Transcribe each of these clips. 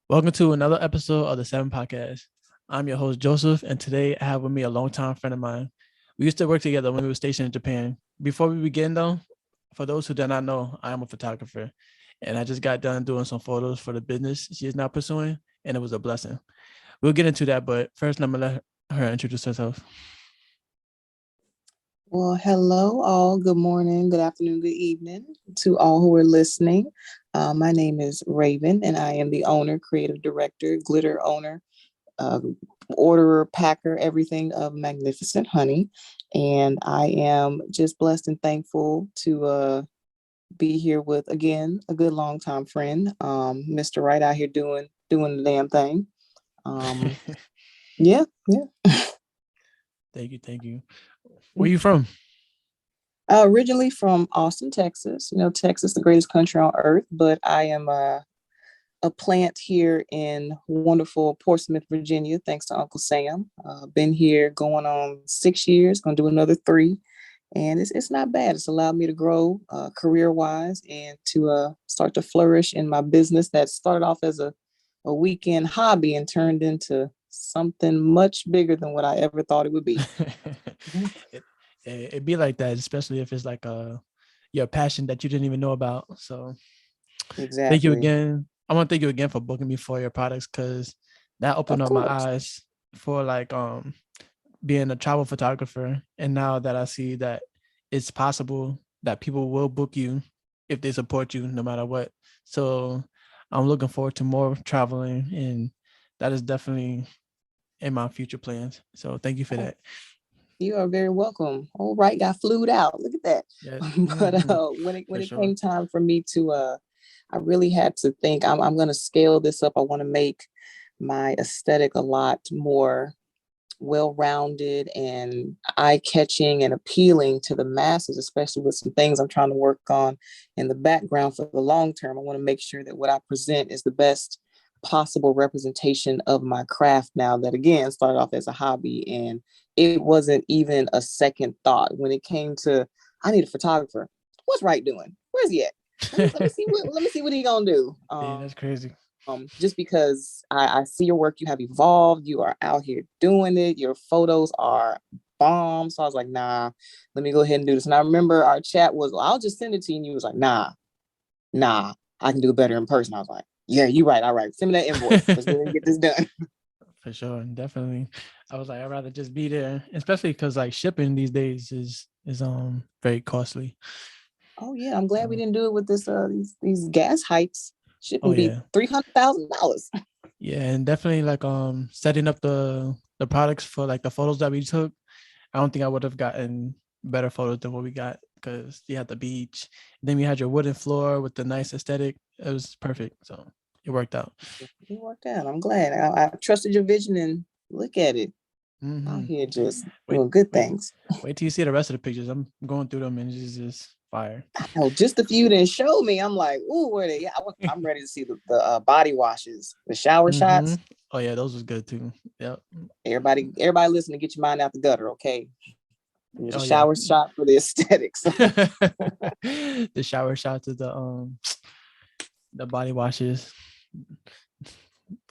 Welcome to another episode of the Seven Podcast. I'm your host, Joseph, and today I have with me a longtime friend of mine. We used to work together when we were stationed in Japan. Before we begin, though, for those who do not know, I am a photographer, and I just got done doing some photos for the business she is now pursuing, and it was a blessing. We'll get into that, but first, let me let her introduce herself. Well, hello, all. Good morning, good afternoon, good evening to all who are listening. My name is Raven, and I am the owner, creative director, glitter owner, uh, orderer, packer, everything of Magniificent Honey. And I am just blessed and thankful to be here with again a good long time friend, Mr. Right out here doing the damn thing. Um, yeah, yeah. Thank you. Where you from? Originally from Austin, Texas. You know, Texas, the greatest country on earth, but I am a plant here in wonderful Portsmouth, Virginia, thanks to Uncle Sam. Been here going on 6 years, gonna do another three. And it's not bad. It's allowed me to grow career wise and to start to flourish in my business that started off as a weekend hobby and turned into something much bigger than what I ever thought it would be. it, it be like that, especially if it's like your passion that you didn't even know about. So thank you Exactly. again. I want to thank you again for booking me for your products because that opened Of up my course. eyes for like being a travel photographer. And now that I see that it's possible that people will book you if they support you no matter what. So I'm looking forward to more traveling, and that is definitely in my future plans. So thank you for that. You are very welcome. All right, got flued out. Look at that. Yeah. But when For it sure. came time for me to I really had to think I'm going to scale this up. I want to make my aesthetic a lot more well-rounded and eye-catching and appealing to the masses, especially with some things I'm trying to work on in the background for the long term. I want to make sure that what I present is the best possible representation of my craft now that again started off as a hobby, and it wasn't even a second thought when it came to I need a photographer. What's Right doing? Where's he at? Let me see what he gonna do. Yeah, that's crazy. Just because I see your work, you have evolved, you are out here doing it, your photos are bomb. So I was like, nah, let me go ahead and do this. And I remember our chat was, well, I'll just send it to you. And you was like, nah, I can do it better in person. I was like, yeah, you're right. All right. Send me that invoice. Let's go ahead and get this done. For sure, definitely. I was like, I'd rather just be there, especially because like shipping these days is very costly. Oh yeah, I'm glad we So, didn't do it with this these gas hikes. oh Shouldn't be yeah, $300,000. yeah, and definitely like setting up the products for like the photos that we took. I don't think I would have gotten better photos than what we got because you had the beach, then we had your wooden floor with the nice aesthetic. It was perfect, so it worked out. It worked out. I'm glad. I trusted your vision and look at it out Mm-hmm. here just Wait, doing good wait, things. wait till you see the rest of the pictures. I'm going through them and it's just fire. Oh, just a few didn't show me. I'm like, ooh, where they? I'm ready to see the body washes, the shower Mm-hmm. shots. Oh yeah, those was good too. Yep. Everybody, listen to get your mind out the gutter, okay? There's a Oh yeah. shower shot for the aesthetics. The shower shots of the body washes.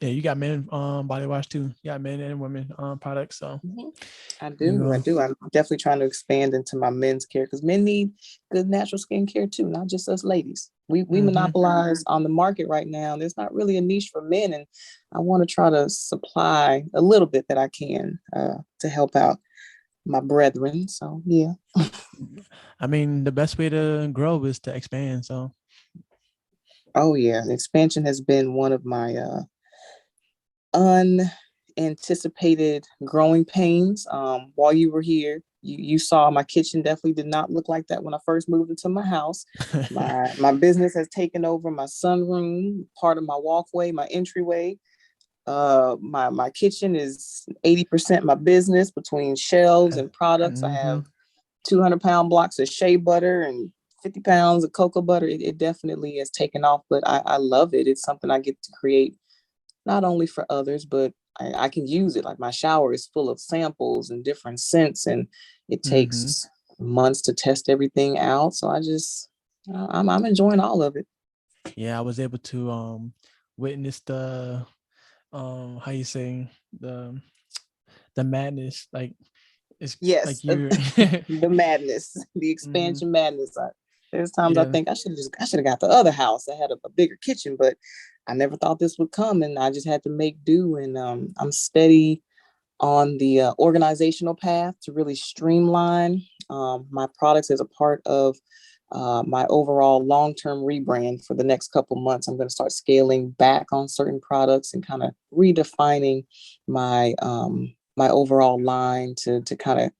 Yeah, you got men body wash too. You got men and women products. So Mhm. I you do, I know. do. I'm definitely trying to expand into my men's care because men need good natural skincare too, not just us ladies. We Mm-hmm. monopolize on the market right now. There's not really a niche for men, and I want to try to supply a little bit that I can to help out my brethren. So yeah. I mean, the best way to grow is to expand. So Oh yeah, expansion has been one of my unanticipated growing pains. While you were here, you saw my kitchen definitely did not look like that when I first moved into my house. My business has taken over my sunroom, part of my walkway, my entryway. My kitchen is 80% my business between shelves and products. I mm-hmm. have 200-pound blocks of shea butter and 50 pounds of cocoa butter. It definitely has taken off, but I love it. It's something I get to create not only for others, but I can use it. Like my shower is full of samples and different scents, and it Mm-hmm. takes months to test everything out. So I'm enjoying all of it. Yeah, I was able to witness the how you say the madness. Like it's Yes, like you're the madness, the hmm expansion madness. There's times I yeah. think I should have got the other house that had a bigger kitchen, but I never thought this would come, and I just had to make do. And I'm steady on the organizational path to really streamline my products as a part of my overall long-term rebrand for the next couple months. I'm going to start scaling back on certain products and kind of redefining my overall line to kind of,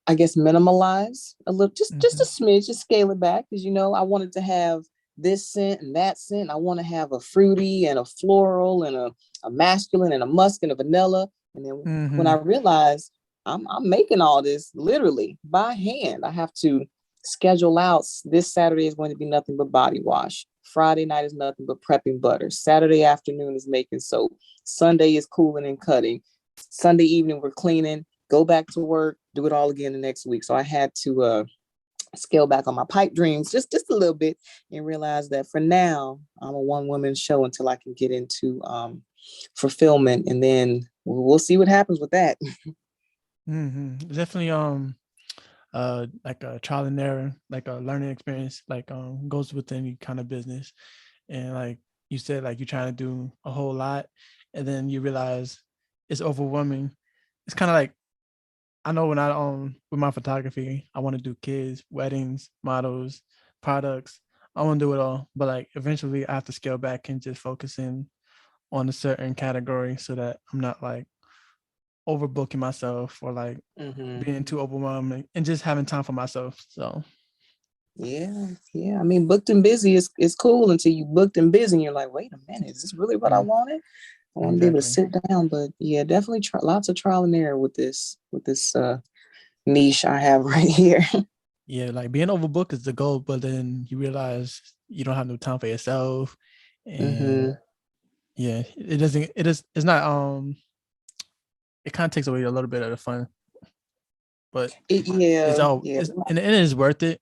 I guess, minimalize a little, just a hmm smidge, just scale it back. Because I wanted to have this scent and that scent. I want to have a fruity and a floral and a masculine and a musk and a vanilla. And then when I hmm realized I'm making all this literally by hand, I have to schedule out. This Saturday is going to be nothing but body wash. Friday night is nothing but prepping butter. Saturday afternoon is making soap. Sunday is cooling and cutting. Sunday evening we're cleaning. Go back to work. Do it all again the next week. So I had to scale back on my pipe dreams just a little bit and realize that for now I'm a one woman show until I can get into fulfillment, and then we'll see what happens with that. Definitely like a trial and error, like a learning experience, like goes with any kind of business. And like you said, like you're trying to do a whole lot and then you realize it's overwhelming. It's kind of like I know when I with my photography, I want to do kids, weddings, models, products. I want to do it all. But like eventually I have to scale back and just focus in on a certain category so that I'm not like overbooking myself or like Mm-hmm. being too overwhelming and just having time for myself. So Yeah. I mean, booked and busy is cool until you booked and busy and you're like, wait a minute, is this really what I mm, wanted? I want to be able to exactly. sit down, but yeah, definitely lots of trial and error with this niche I have right here. Yeah, like being overbooked is the goal, but then you realize you don't have no time for yourself. And Mm-hmm. yeah, it doesn't it is it's not it kind of takes away a little bit of the fun, but it's Yeah, all yeah. it's and it is worth it.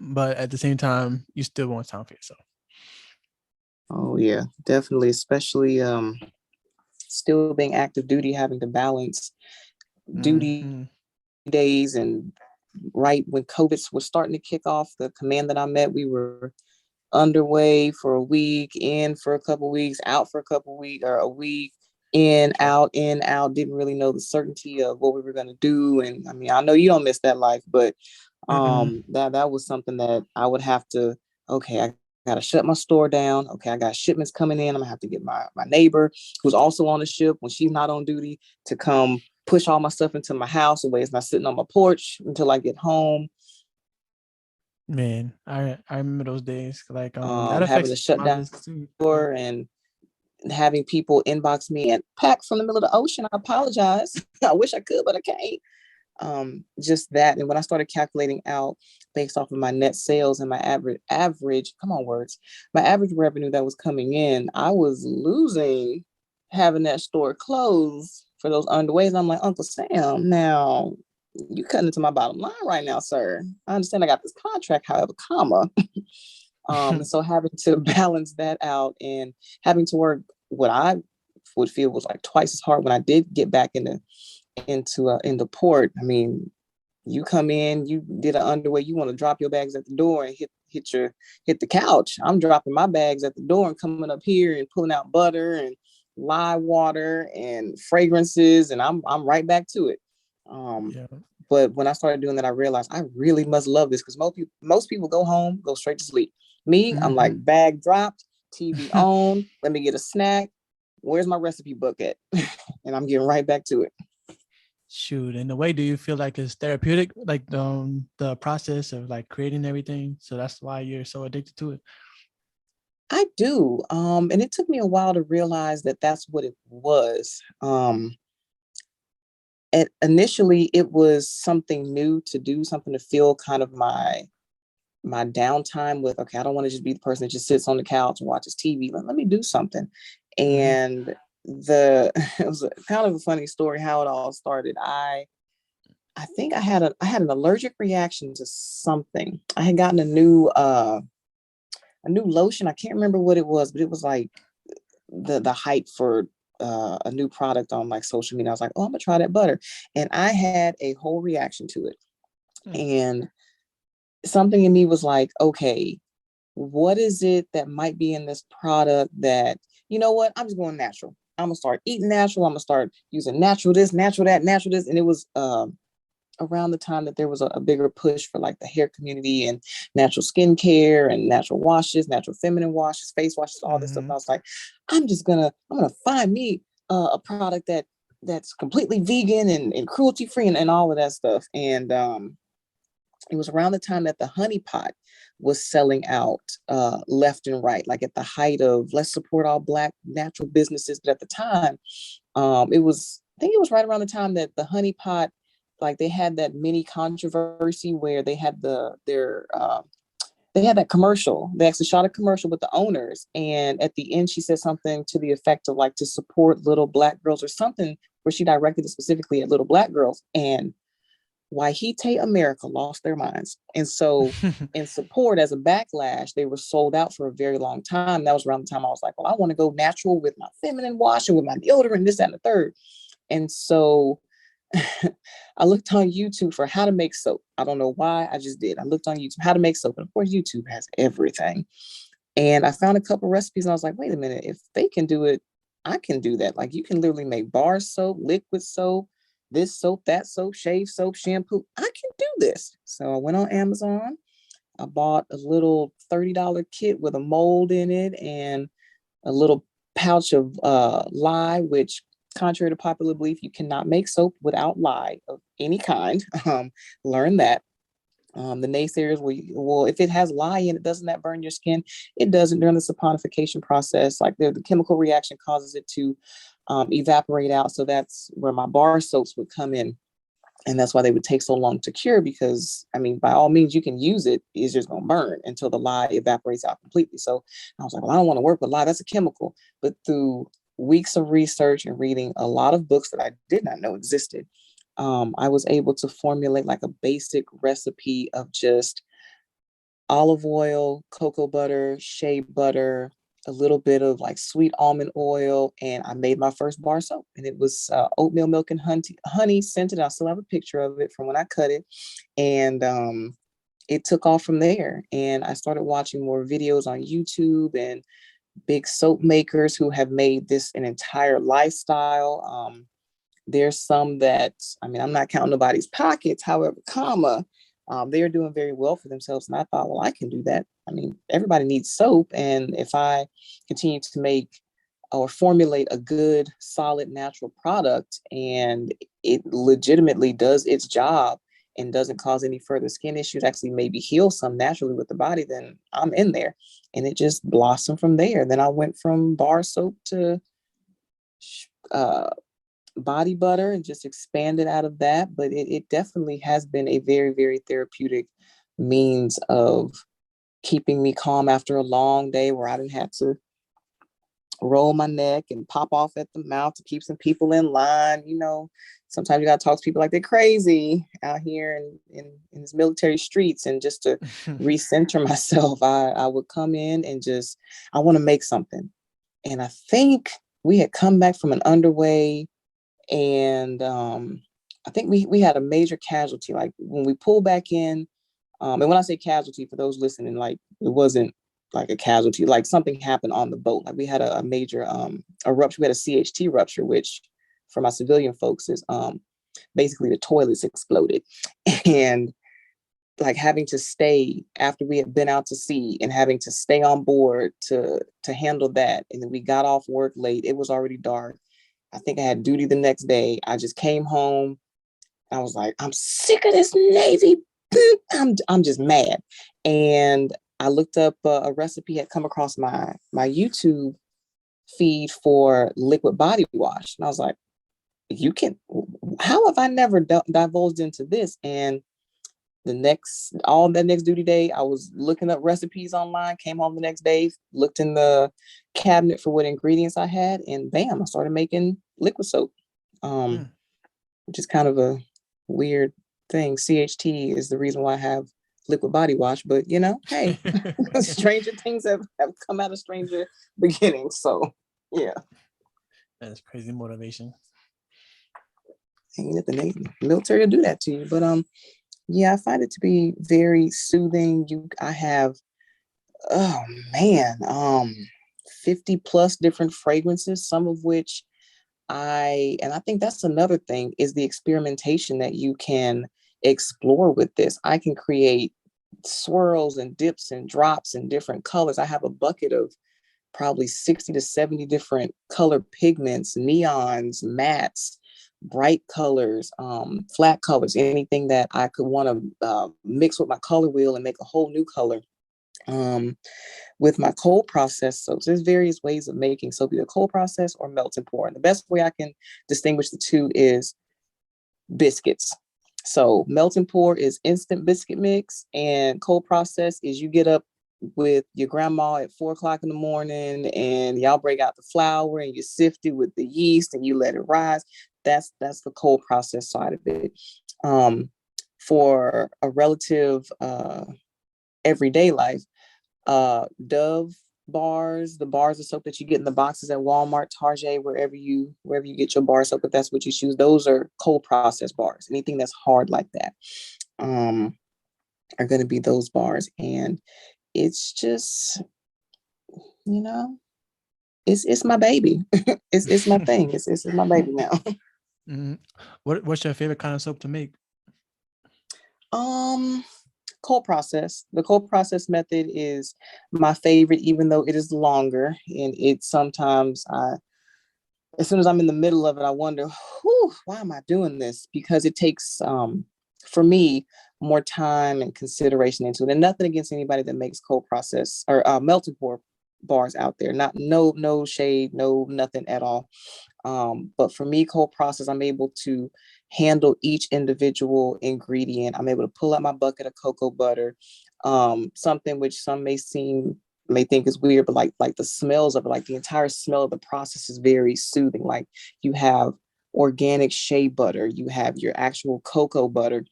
But at the same time, you still want time for yourself. Oh yeah, definitely. Especially still being active duty, having to balance duty Mm-hmm. days. And right when COVID was starting to kick off, the command that I met, we were underway for a week, in for a couple weeks, out for a couple weeks, or a week, in, out, didn't really know the certainty of what we were going to do. And I mean, I know you don't miss that life, but Mm-mm. that was something that I would have to, okay, I gotta shut my store down. Okay, I got shipments coming in. I'm gonna have to get my neighbor who's also on the ship when she's not on duty to come push all my stuff into my house away. It's not sitting on my porch until I get home. Man, I remember those days. Like that Having to affects shut my down business too. and having people inbox me and pack from the middle of the ocean. I apologize. I wish I could, but I can't. Just that. And when I started calculating out based off of my net sales and my average, come on, words, my average revenue that was coming in, I was losing having that store closed for those underways. I'm like, Uncle Sam, now you cutting into my bottom line right now, sir. I understand I got this contract, however, comma. And so having to balance that out and having to work what I would feel was like twice as hard when I did get back in the port. I mean, you come in, you did an underway, you want to drop your bags at the door and hit the couch. I'm dropping my bags at the door and coming up here and pulling out butter and live water and fragrances, and I'm right back to it. Um, Yeah. but when I started doing that, I realized I really must love this, because most people go home, go straight to sleep. Me, I'm Mm-hmm. like bag dropped, TV on, let me get a snack. Where's my recipe book at? And I'm getting right back to it. Shoot, in a way, do you feel like it's therapeutic, like the process of like creating everything? So that's why you're so addicted to it. I do. And it took me a while to realize that that's what it was. And initially it was something new to do, something to fill kind of my downtime with. Okay, I don't want to just be the person that just sits on the couch and watches TV. Let me do something. Mm-hmm. And it was kind of a funny story how it all started. I think I had an allergic reaction to something. I had gotten a new lotion. I can't remember what it was, but it was like the hype for a new product on like social media. I was like, oh, I'm gonna try that butter. And I had a whole reaction to it. And something in me was like, okay, what is it that might be in this product that, you know what, I'm just going natural. I'm gonna start eating natural. I'm gonna start using natural this, natural that, natural this. And it was around the time that there was a bigger push for like the hair community and natural skincare and natural washes, natural feminine washes, face washes, all this stuff. And I was like, I'm gonna find me a product that's completely vegan and cruelty free and all of that stuff. And it was around the time that the honey pot was selling out left and right, like at the height of let's support all Black natural businesses. But at the time, I think it was right around the time that the honey pot, like they had that mini controversy where they had they had that commercial. They actually shot a commercial with the owners. And at the end, she said something to the effect of like to support little Black girls or something, where she directed it specifically at little Black girls. And Wahite America lost their minds. And so in support as a backlash, they were sold out for a very long time. That was around the time I was like, well, I want to go natural with my feminine wash and with my deodorant, this, that, and the third. And so I looked on YouTube for how to make soap. I don't know why, I just did. I looked on YouTube, how to make soap. And of course, YouTube has everything. And I found a couple recipes and I was like, wait a minute, if they can do it, I can do that. Like you can literally make bar soap, liquid soap, this soap, that soap, shave soap, shampoo. I can do this. So I went on Amazon. I bought a little $30 kit with a mold in it and a little pouch of lye, which contrary to popular belief, you cannot make soap without lye of any kind. Learn that. The naysayers will, well, if it has lye in it, doesn't that burn your skin? It doesn't. During the saponification process, like the chemical reaction causes it to evaporate out. So that's where my bar soaps would come in. And that's why they would take so long to cure, because I mean, by all means, you can use it. It's just going to burn until the lye evaporates out completely. So I was like, well, I don't want to work with lye. That's a chemical. But through weeks of research and reading a lot of books that I did not know existed, I was able to formulate like a basic recipe of just olive oil, cocoa butter, shea butter, a little bit of like sweet almond oil, and I made my first bar soap. And it was oatmeal milk and honey scented. I still have a picture of it from when I cut it. And it took off from there. And I started watching more videos on YouTube and big soap makers who have made this an entire lifestyle. There's some that, I mean, I'm not counting nobody's pockets, however, they're doing very well for themselves. And I thought, well, I can do that. I mean, everybody needs soap. And if I continue to make or formulate a good, solid, natural product, and it legitimately does its job and doesn't cause any further skin issues, actually maybe heal some naturally with the body, then I'm in there. And it just blossomed from there. Then I went from bar soap to body butter and just expanded out of that. But it definitely has been a very, very therapeutic means of keeping me calm after a long day where I didn't have to roll my neck and pop off at the mouth to keep some people in line. You know, sometimes you got to talk to people like they're crazy out here in these military streets. And just to recenter myself, I would come in and just, I want to make something. And I think we had come back from an underway, and I think we had a major casualty. Like when we pulled back in, and when I say casualty, for those listening, like it wasn't like a casualty, like something happened on the boat. Like we had a major eruption. We had a CHT rupture, which for my civilian folks is basically the toilets exploded. And like having to stay after we had been out to sea and having to stay on board to handle that. And then we got off work late. It was already dark. I think I had duty the next day. I just came home. I was like, I'm sick of this Navy. I'm just mad. And I looked up a recipe, had come across my YouTube feed for liquid body wash. And I was like, how have I never divulged into this? And all that next duty day, I was looking up recipes online, came home the next day, looked in the cabinet for what ingredients I had, and bam, I started making liquid soap, which is kind of a weird thing. CHT is the reason why I have liquid body wash, but hey, stranger things have come out of stranger beginnings. So yeah. That's crazy motivation. Ain't it the military will do that to you? But yeah, I find it to be very soothing. I have, oh man, 50 plus different fragrances, some of which and I think that's another thing, is the experimentation that you can explore with this. I can create swirls and dips and drops in different colors. I have a bucket of probably 60 to 70 different color pigments, neons, mattes, bright colors, flat colors, anything that I could want to mix with my color wheel and make a whole new color. With my cold process soaps, there's various ways of making soap, either cold process or melt and pour. And the best way I can distinguish the two is biscuits. So melt and pour is instant biscuit mix, and cold process is you get up with your grandma at 4 o'clock in the morning and y'all break out the flour and you sift it with the yeast and you let it rise. That's the cold process side of it. For a relative everyday life, Dove bars, the bars of soap that you get in the boxes at Walmart, Target, wherever you get your bar soap, if that's what you choose, those are cold process bars. Anything that's hard like that are going to be those bars. And it's just, it's my baby. it's my thing. It's my baby now. Mm-hmm. What's your favorite kind of soap to make? Cold process. The cold process method is my favorite, even though it is longer, and it sometimes as soon as I'm in the middle of it, I wonder, why am I doing this? Because it takes for me more time and consideration into it. And nothing against anybody that makes cold process or melt and pour bars out there. No shade, no nothing at all. But for me, cold process, I'm able to handle each individual ingredient. I'm able to pull out my bucket of cocoa butter, something which some may think is weird, but like the smells of it, like the entire smell of the process is very soothing. Like you have organic shea butter, you have your actual cocoa butter,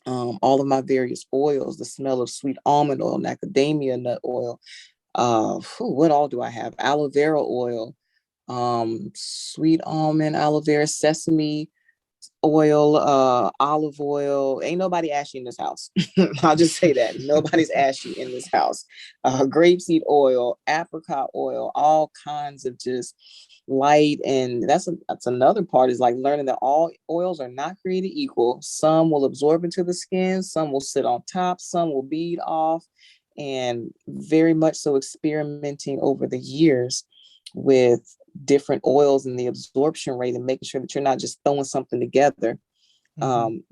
all of my various oils, the smell of sweet almond oil, macadamia nut oil. What all do I have? Aloe vera oil, sweet almond, aloe vera, sesame oil, olive oil. Ain't nobody ashy in this house. I'll just say that. Nobody's ashy in this house. Grapeseed oil, apricot oil, all kinds of just light. And that's another part, is like learning that all oils are not created equal. Some will absorb into the skin, some will sit on top, some will bead off, and very much so experimenting over the years with different oils and the absorption rate, and making sure that you're not just throwing something together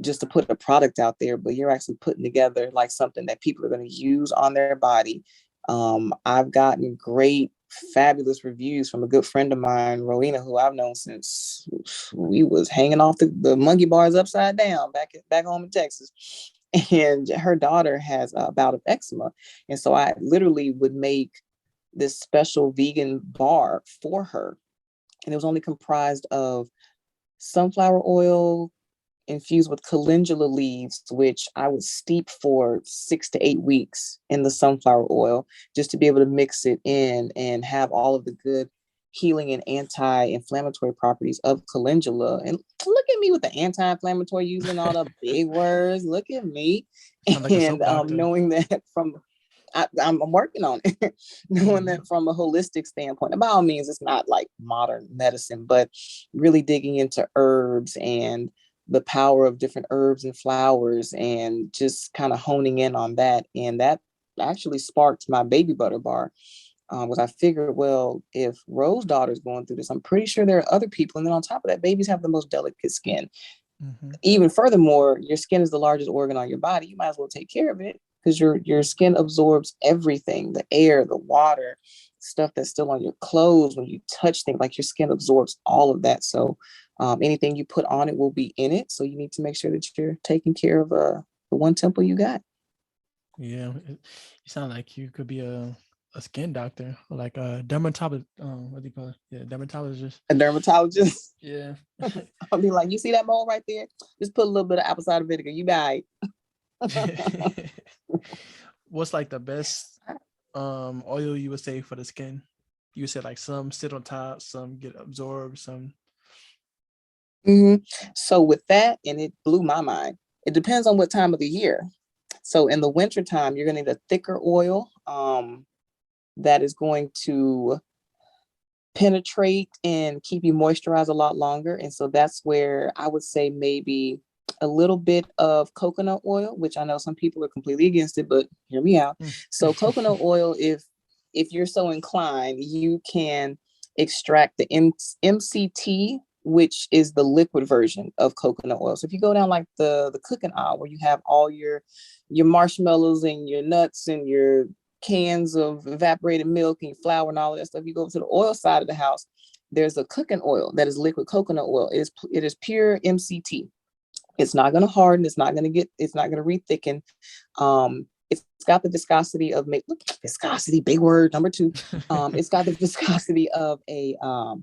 just to put a product out there, but you're actually putting together like something that people are going to use on their body. I've gotten great, fabulous reviews from a good friend of mine, Rowena, who I've known since we was hanging off the monkey bars upside down back home in Texas. And her daughter has a bout of eczema. And so I literally would make this special vegan bar for her. And it was only comprised of sunflower oil infused with calendula leaves, which I would steep for 6 to 8 weeks in the sunflower oil, just to be able to mix it in and have all of the good healing and anti-inflammatory properties of calendula. And look at me with the anti-inflammatory, using all the big words. Look at me. Like and knowing that I'm working on it, knowing that from a holistic standpoint. And by all means, it's not like modern medicine, but really digging into herbs and the power of different herbs and flowers, and just kind of honing in on that. And that actually sparked my baby butter bar. Was I figured, well, if Rose daughter's going through this, I'm pretty sure there are other people. And then on top of that, babies have the most delicate skin. Even furthermore, your skin is the largest organ on your body. You might as well take care of it, because your skin absorbs everything, the air, the water, stuff that's still on your clothes. When you touch things, like, your skin absorbs all of that. So anything you put on it will be in it. So you need to make sure that you're taking care of the one temple you got. Yeah, you sound like you could be a skin doctor, or like a dermatologist. What do you call it? Yeah, dermatologist. A dermatologist. Yeah. I'll be like, you see that mole right there? Just put a little bit of apple cider vinegar. You got it. What's like the best oil you would say for the skin? You said like some sit on top, some get absorbed, some. Mhm. So with that, and it blew my mind. It depends on what time of the year. So in the wintertime, you're gonna need a thicker oil that is going to penetrate and keep you moisturized a lot longer. And so that's where I would say maybe a little bit of coconut oil, which I know some people are completely against it, but hear me out. Mm. So coconut oil, if you're so inclined, you can extract the MCT, which is the liquid version of coconut oil. So if you go down like the cooking aisle where you have all your marshmallows and your nuts and your cans of evaporated milk and flour and all of that stuff, you go to the oil side of the house, there's a cooking oil that is liquid coconut oil. It is pure MCT. It's not going to harden. It's not going to rethicken. It's got the viscosity of viscosity, big word number two. It's got the viscosity of an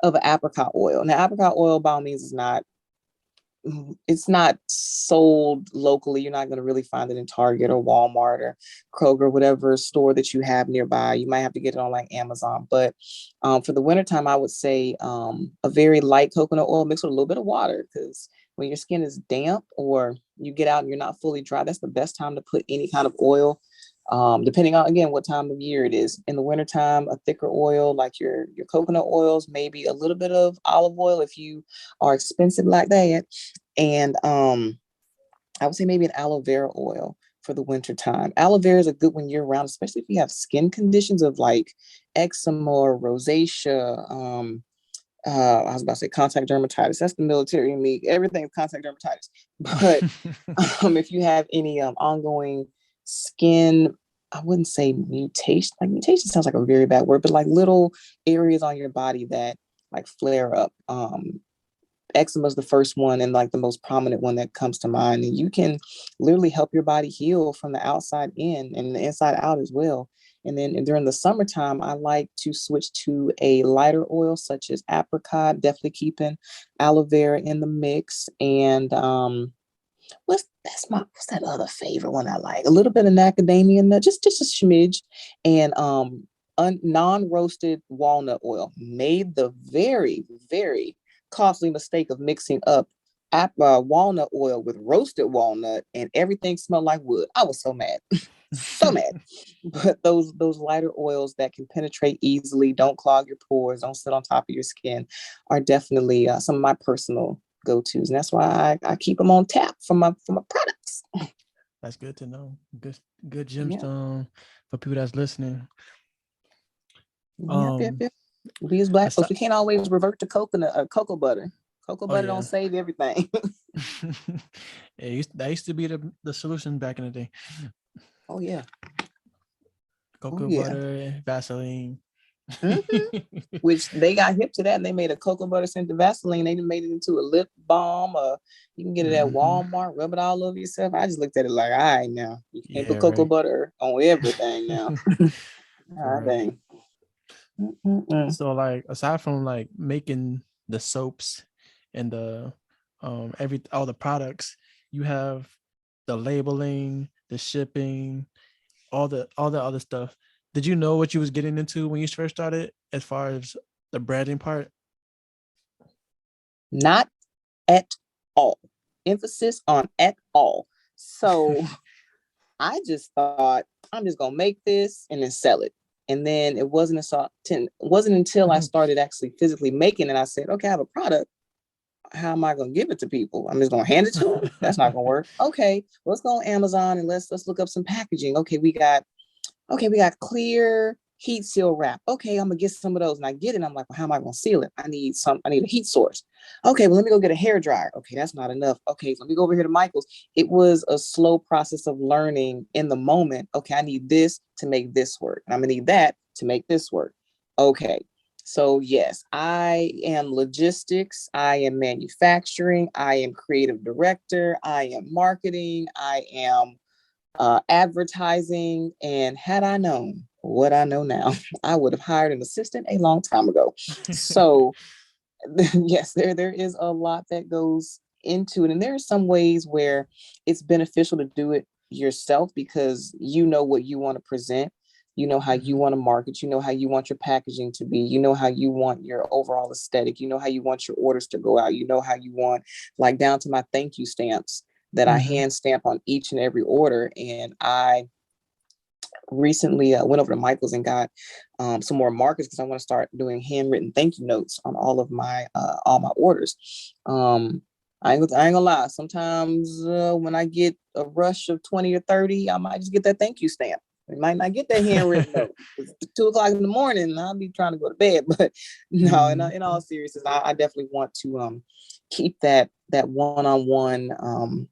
apricot oil. Now, apricot oil by all means is not, it's not sold locally. You're not going to really find it in Target or Walmart or Kroger, whatever store that you have nearby. You might have to get it on like Amazon. But for the wintertime, I would say a very light coconut oil mixed with a little bit of water, because when your skin is damp or you get out and you're not fully dry, that's the best time to put any kind of oil. Depending on, again, what time of year it is. In the wintertime, a thicker oil like your coconut oils, maybe a little bit of olive oil if you are expensive like that. And I would say maybe an aloe vera oil for the winter time. Aloe vera is a good one year round, especially if you have skin conditions of like eczema or rosacea. I was about to say contact dermatitis. That's the military in me. Everything's contact dermatitis. But if you have any ongoing skin, I wouldn't say mutation. Like mutation sounds like a very bad word, but like little areas on your body that like flare up. Eczema is the first one and like the most prominent one that comes to mind. And you can literally help your body heal from the outside in and the inside out as well. And then during the summertime, I like to switch to a lighter oil such as apricot, definitely keeping aloe vera in the mix. And what's that other favorite one I like? A little bit of macadamia nut, just a smidge, and non-roasted walnut oil. Made the very, very costly mistake of mixing up walnut oil with roasted walnut, and everything smelled like wood. I was so mad. So mad. But those lighter oils that can penetrate easily, don't clog your pores, don't sit on top of your skin, are definitely some of my personal go-tos, and that's why I keep them on tap for my products. That's good to know. Good Yeah. gemstone for people that's listening. Yep. We as Black folks, Aside, we can't always revert to coconut or cocoa butter. Cocoa oh butter yeah, don't save everything. that used to be the solution back in the day. Oh yeah. Oh Cocoa yeah. butter, Vaseline. Mm-hmm. Which they got hip to that, and they made a cocoa butter scented Vaseline. They made it into a lip balm. You can get it at Mm-hmm. Walmart, rub it all over yourself. I just looked at it like, all right, now you can't put Yeah, cocoa right. butter on everything now. For Ah, real. dang. Mm-mm-mm. So like aside from like making the soaps and the all the products, you have the labeling, the shipping, all the other stuff. Did you know what you was getting into when you first started as far as the branding part? Not at all. Emphasis on at all. So I just thought I'm just gonna make this and then sell it. And then it wasn't until I started actually physically making it, I said, okay, I have a product. How am I gonna give it to people? I'm just gonna hand it to them. That's not gonna work. Okay, let's go on Amazon and let's look up some packaging. Okay, we got clear heat seal wrap. Okay, I'm gonna get some of those, and I get it. And I'm like, well, how am I gonna seal it? I need a heat source. Okay, well, let me go get a hair dryer. Okay, that's not enough. Okay, so let me go over here to Michael's. It was a slow process of learning in the moment. Okay, I need this to make this work, and I'm gonna need that to make this work. Okay, so yes, I am logistics, I am manufacturing, I am creative director, I am marketing, I am advertising. And had I known what I know now, I would have hired an assistant a long time ago. So yes, there is a lot that goes into it. And there are some ways where it's beneficial to do it yourself because you know what you want to present. You know how you want to market. You know how you want your packaging to be. You know how you want your overall aesthetic. You know how you want your orders to go out. You know how you want, like down to my thank you stamps that I hand stamp on each and every order. And I recently went over to Michael's and got some more markers because I want to start doing handwritten thank you notes on all my orders. I ain't gonna lie. Sometimes when I get a rush of 20 or 30, I might just get that thank you stamp. We might not get that handwritten note. It's 2 o'clock in the morning and I'll be trying to go to bed. But no, in all seriousness, I definitely want to keep that one-on-one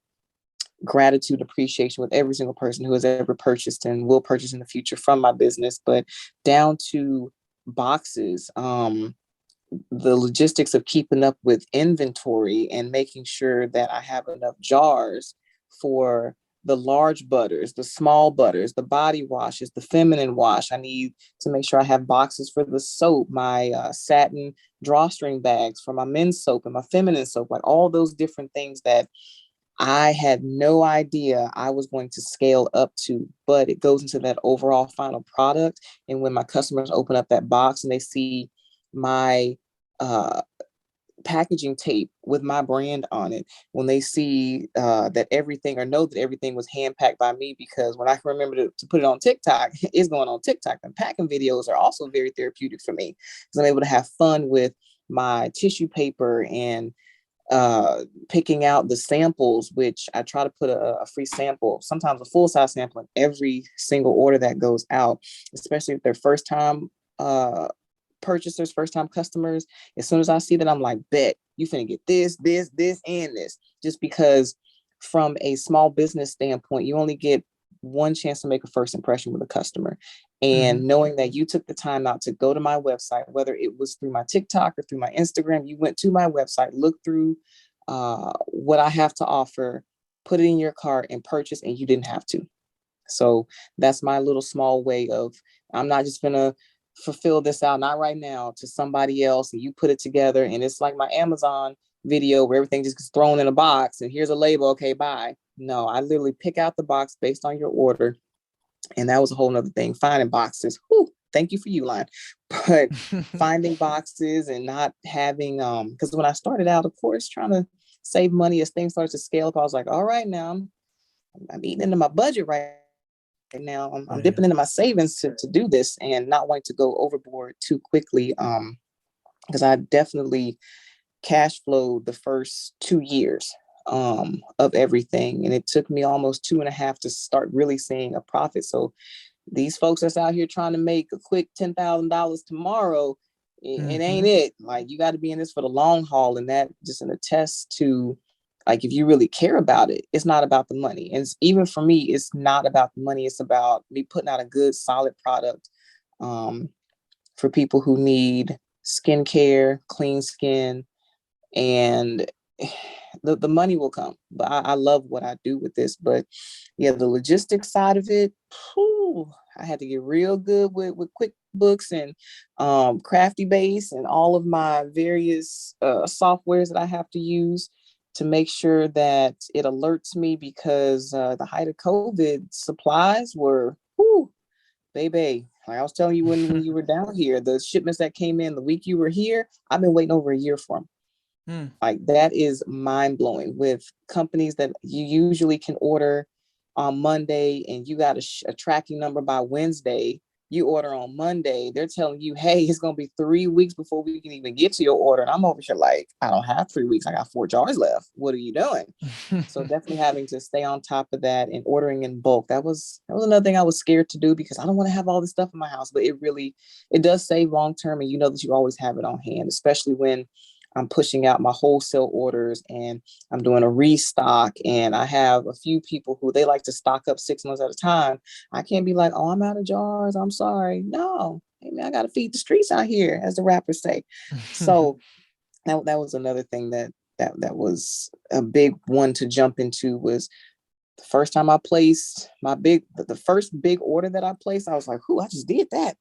gratitude, appreciation with every single person who has ever purchased and will purchase in the future from my business. But down to boxes, the logistics of keeping up with inventory and making sure that I have enough jars for the large butters, the small butters, the body washes, the feminine wash. I need to make sure I have boxes for the soap, my satin drawstring bags for my men's soap and my feminine soap, like all those different things that I had no idea I was going to scale up to, but it goes into that overall final product. And when my customers open up that box and they see my packaging tape with my brand on it, when they see that everything, or know that everything was hand packed by me, because when I can remember to put it on TikTok, it's going on TikTok. And packing videos are also very therapeutic for me because I'm able to have fun with my tissue paper and picking out the samples, which I try to put a free sample, sometimes a full size sample in every single order that goes out, especially if they're first time purchasers, first time customers. As soon as I see that, I'm like, bet you finna get this, and this, just because from a small business standpoint, you only get one chance to make a first impression with a customer. And knowing that you took the time out to go to my website, whether it was through my TikTok or through my Instagram, you went to my website, looked through what I have to offer, put it in your cart and purchase, and you didn't have to. So that's my little small way of, I'm not just gonna fulfill this out, not right now, to somebody else, and you put it together. And it's like my Amazon video where everything just gets thrown in a box and here's a label, okay, bye. No, I literally pick out the box based on your order. And that was a whole nother thing, finding boxes. Whew, thank you for you, line. But finding boxes and not having, because when I started out, of course, trying to save money as things started to scale up, I was like, all right, now I'm eating into my budget right now. I'm dipping into my savings to do this and not wanting to go overboard too quickly. Because I definitely cash flowed the first 2 years of everything. And it took me almost 2.5 to start really seeing a profit. So these folks that's out here trying to make a quick $10,000 tomorrow, it ain't it. Like, you got to be in this for the long haul. And that just an attest to, like, if you really care about it, it's not about the money. And even for me, it's not about the money. It's about me putting out a good, solid product for people who need skincare, clean skin, and the money will come. But I love what I do with this. But yeah, the logistics side of it, I had to get real good with QuickBooks and Crafty Base and all of my various softwares that I have to use to make sure that it alerts me, because the height of COVID, supplies were, baby. Like I was telling you when you were down here, the shipments that came in the week you were here, I've been waiting over a year for them. Like, that is mind blowing, with companies that you usually can order on Monday and you got a tracking number by Wednesday. You order on Monday, they're telling you, hey, it's going to be 3 weeks before we can even get to your order. And I'm over here like, I don't have 3 weeks. I got 4 jars left. What are you doing? So definitely having to stay on top of that and ordering in bulk. That was another thing I was scared to do, because I don't want to have all this stuff in my house, but it does save long term. And you know that you always have it on hand, especially when I'm pushing out my wholesale orders and I'm doing a restock, and I have a few people who they like to stock up 6 months at a time. I can't be like, oh, I'm out of jars, I'm sorry. No, I got to feed the streets out here, as the rappers say. So that was another thing that was a big one to jump into. Was the first time I placed the first big order that I placed, I was like, I just did that.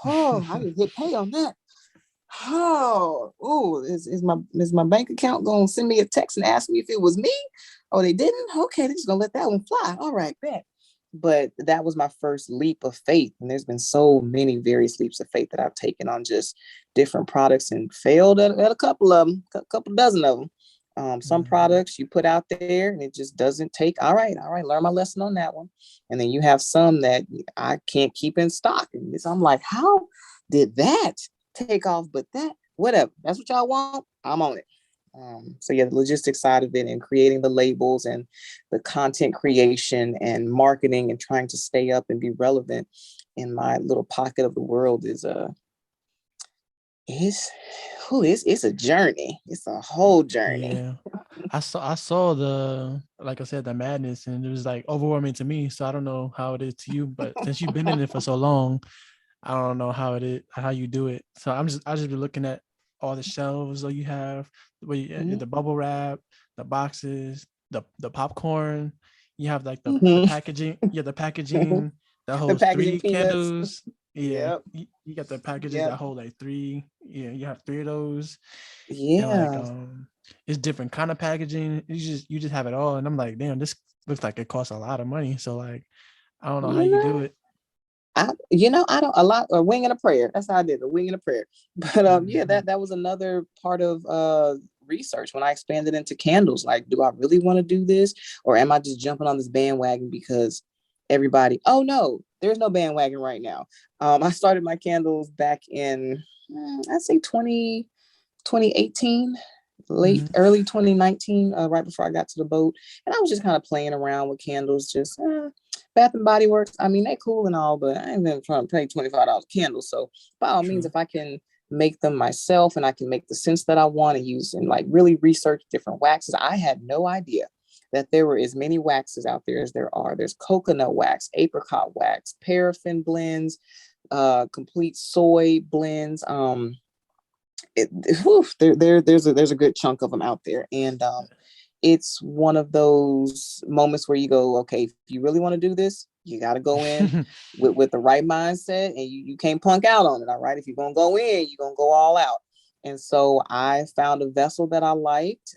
I just hit pay on that. Is my bank account gonna send me a text and ask me if it was me? Oh, they didn't? Okay, they're just gonna let that one fly. All right, bet. But that was my first leap of faith. And there's been so many various leaps of faith that I've taken on just different products and failed at a couple of them, a couple dozen of them. Some products you put out there and it just doesn't take. All right, learn my lesson on that one. And then you have some that I can't keep in stock. And I'm like, how did that take off? But that, whatever, that's what y'all want, I'm on it. So yeah, the logistics side of it and creating the labels and the content creation and marketing and trying to stay up and be relevant in my little pocket of the world is it's a journey. It's a whole journey. Yeah. I saw the, like I said, the madness, and it was like overwhelming to me. So I don't know how it is to you, but since you've been in it for so long, I don't know how it is, how you do it. So I just be looking at all the shelves that you have, the bubble wrap, the boxes, the popcorn. You have like the packaging. Yeah, the packaging that The holds packaging 3 peanuts. candles. Yeah, Yep. you got the packages Yep. that hold like 3. Yeah, you have 3 of those, and like Yeah. it's different kind of packaging. You just have it all, and I'm like, damn, this looks like it costs a lot of money. So like, I don't know how You you do know, it. I don't a lot a wing and a prayer. That's how I did a wing and a prayer. But yeah, Mhm. that was another part of research when I expanded into candles. Like, do I really want to do this, or am I just jumping on this bandwagon because everybody? Oh no, there's no bandwagon right now. I started my candles back in I'd say 2018, late Mhm. early 2019, right before I got to the boat. And I was just kind of playing around with candles, just Bath and Body Works. I mean, they cool and all, but I ain't been trying to pay $25 candles. So by all means, True. if I can make them myself and I can make the scents that I want and use and like really research different waxes, I had no idea that there were as many waxes out there as there are. There's coconut wax, apricot wax, paraffin blends, complete soy blends. There's a good chunk of them out there, and it's one of those moments where you go, okay, if you really want to do this, you got to go in with the right mindset, and you can't punk out on it. All right, if you're gonna go in, you're gonna go all out. And so I found a vessel that I liked.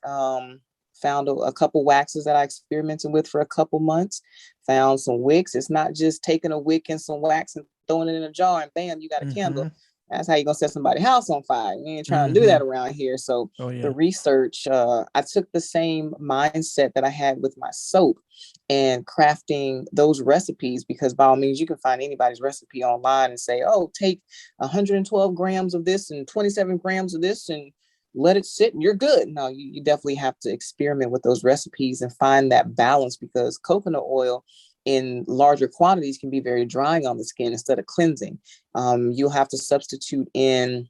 Found a couple waxes that I experimented with for a couple months. Found some wicks. It's not just taking a wick and some wax and throwing it in a jar and bam, you got a candle. Mhm. That's how you're gonna set somebody's house on fire. You ain't trying to do that Mhm. around here. So Oh the yeah. research, I took the same mindset that I had with my soap and crafting those recipes, because by all means you can find anybody's recipe online and say, oh, take 112 grams of this and 27 grams of this and let it sit and you're good. No, you definitely have to experiment with those recipes and find that balance, because coconut oil in larger quantities can be very drying on the skin instead of cleansing. You'll have to substitute in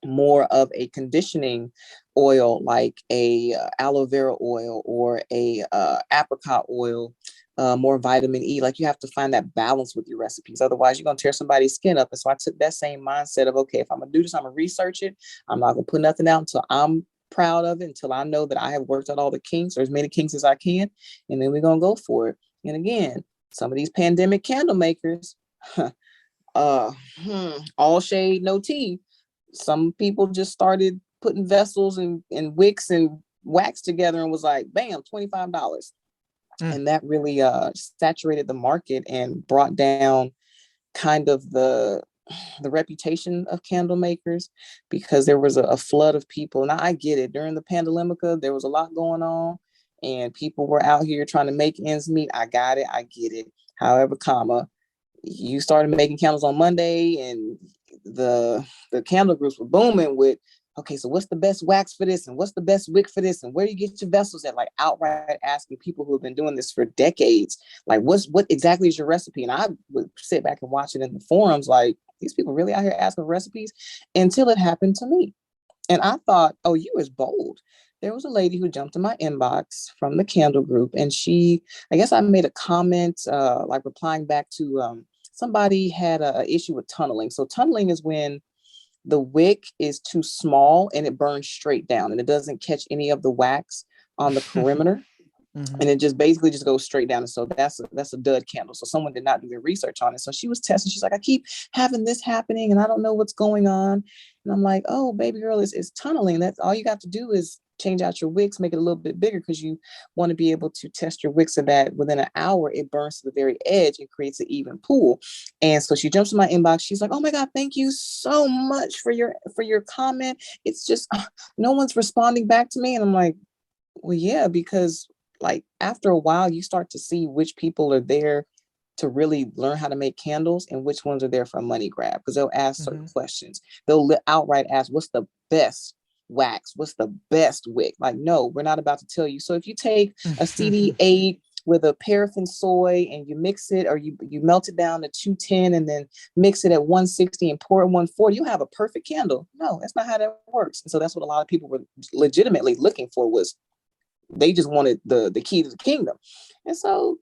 more of a conditioning oil like a aloe vera oil or a apricot oil, more vitamin E. Like, you have to find that balance with your recipes, otherwise you're going to tear somebody's skin up. And so I took that same mindset of, okay, if I'm gonna do this, I'm gonna research it. I'm not gonna put nothing out until I'm proud of it, until I know that I have worked out all the kinks, or as many kinks as I can, and then we're gonna go for it. And again, some of these pandemic candle makers, uh all shade no tea, some people just started putting vessels and wicks and wax together and was like, bam, $25. Mm. And that really saturated the market and brought down kind of the reputation of candle makers, because there was a flood of people. Now I get it, during the pandemica there was a lot going on and people were out here trying to make ends meet. I got it, I get it. However, comma, you started making candles on Monday and the candle groups were booming with, okay, so what's the best wax for this and what's the best wick for this and where do you get your vessels at? Like, outright asking people who have been doing this for decades, like, what exactly is your recipe? And I would sit back and watch it in the forums, like, these people really out here asking recipes, until it happened to me. And I thought, oh, you was bold. There was a lady who jumped in my inbox from the candle group, and I guess I made a comment, like replying back to somebody had a issue with tunneling. So tunneling is when the wick is too small and it burns straight down and it doesn't catch any of the wax on the perimeter. Mm-hmm. And it just basically just goes straight down. And so that's a dud candle. So someone did not do their research on it. So she was testing. She's like, I keep having this happening and I don't know what's going on. And I'm like, oh, baby girl, it's tunneling. That's all you got to do is change out your wicks, make it a little bit bigger, because you want to be able to test your wicks so that within an hour it burns to the very edge and creates an even pool. And so she jumps in my inbox. She's like, oh my God, thank you so much for your comment. It's just no one's responding back to me. And I'm like, well, yeah, because like after a while, you start to see which people are there to really learn how to make candles and which ones are there for a money grab, because they'll ask certain questions. They'll outright ask, what's the best wax? What's the best wick? Like, no, we're not about to tell you. So if you take a CD8 with a paraffin soy and you mix it, or you melt it down to 210 and then mix it at 160 and pour it 140, you have a perfect candle. No, that's not how that works. And so that's what a lot of people were legitimately looking for, was they just wanted the key to the kingdom. And so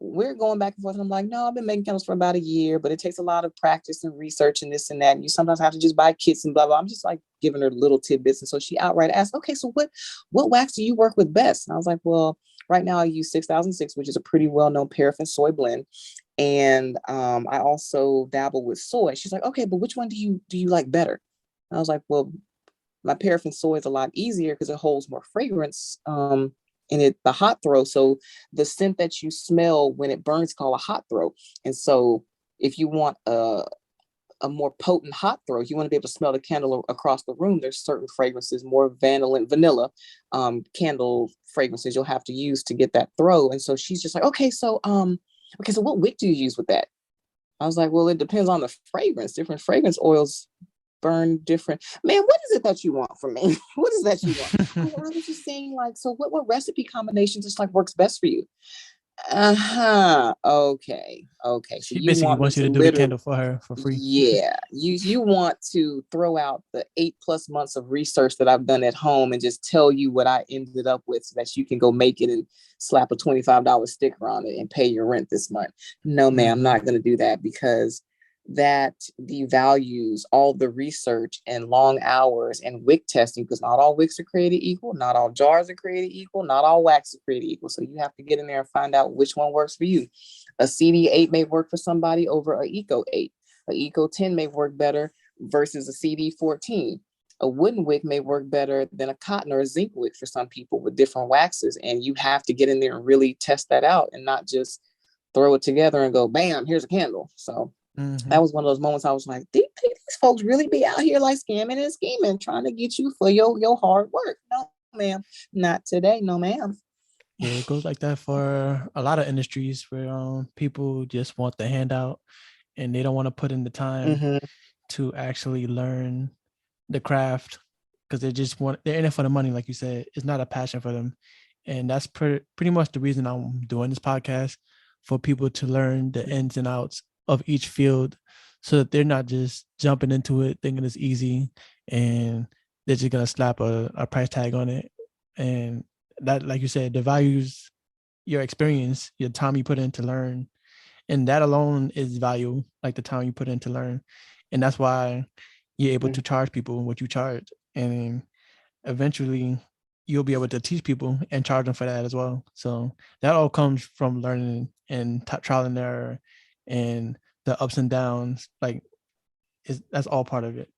we're going back and forth. And I'm like, no, I've been making candles for about a year, but it takes a lot of practice and research and this and that. And you sometimes have to just buy kits and blah, blah. I'm just like giving her little tidbits. And so she outright asked, okay, so what wax do you work with best? And I was like, well, right now I use 6006, which is a pretty well-known paraffin soy blend. And I also dabble with soy. She's like, okay, but which one do you like better? And I was like, well, my paraffin soy is a lot easier because it holds more fragrance in it, the hot throw. So the scent that you smell when it burns is called a hot throw. And so if you want a more potent hot throw, you want to be able to smell the candle across the room, there's certain fragrances, more vanilla candle fragrances you'll have to use to get that throw. And so she's just like, okay, so what wick do you use with that? I was like, well, it depends on the fragrance. Different fragrance oils burn different. Man, what is it that you want from me? What is that you want? I was just saying, like, so what recipe combinations just like works best for you? Okay. So She you basically want me wants you to to do the literally, candle for her for free. yeah, you want to throw out the 8+ months of research that I've done at home and just tell you what I ended up with so that you can go make it and slap a $25 sticker on it and pay your rent this month. No, ma'am, I'm not going to do that, because that devalues all the research and long hours and wick testing, because not all wicks are created equal, not all jars are created equal, not all wax is created equal. So you have to get in there and find out which one works for you. A CD8 may work for somebody over a Eco 8. A Eco 10 may work better versus a CD 14. A wooden wick may work better than a cotton or a zinc wick for some people with different waxes. And you have to get in there and really test that out and not just throw it together and go, bam, here's a candle. So that was one of those moments I was like, these folks really be out here like scamming and scheming, trying to get you for your hard work. No, ma'am, not today. No, ma'am. Yeah, it goes like that for a lot of industries where people just want the handout and they don't want to put in the time to actually learn the craft, because they're in it for the money, like you said. It's not a passion for them. And that's pretty much the reason I'm doing this podcast, for people to learn the ins and outs of each field, so that they're not just jumping into it thinking it's easy and they're just gonna slap a price tag on it. And that, like you said, devalues your experience, your time you put in to learn. And that alone is value, like the time you put in to learn. And that's why you're able to charge people what you charge. And eventually you'll be able to teach people and charge them for that as well. So that all comes from learning and trial and error and the ups and downs. Like, that's all part of it.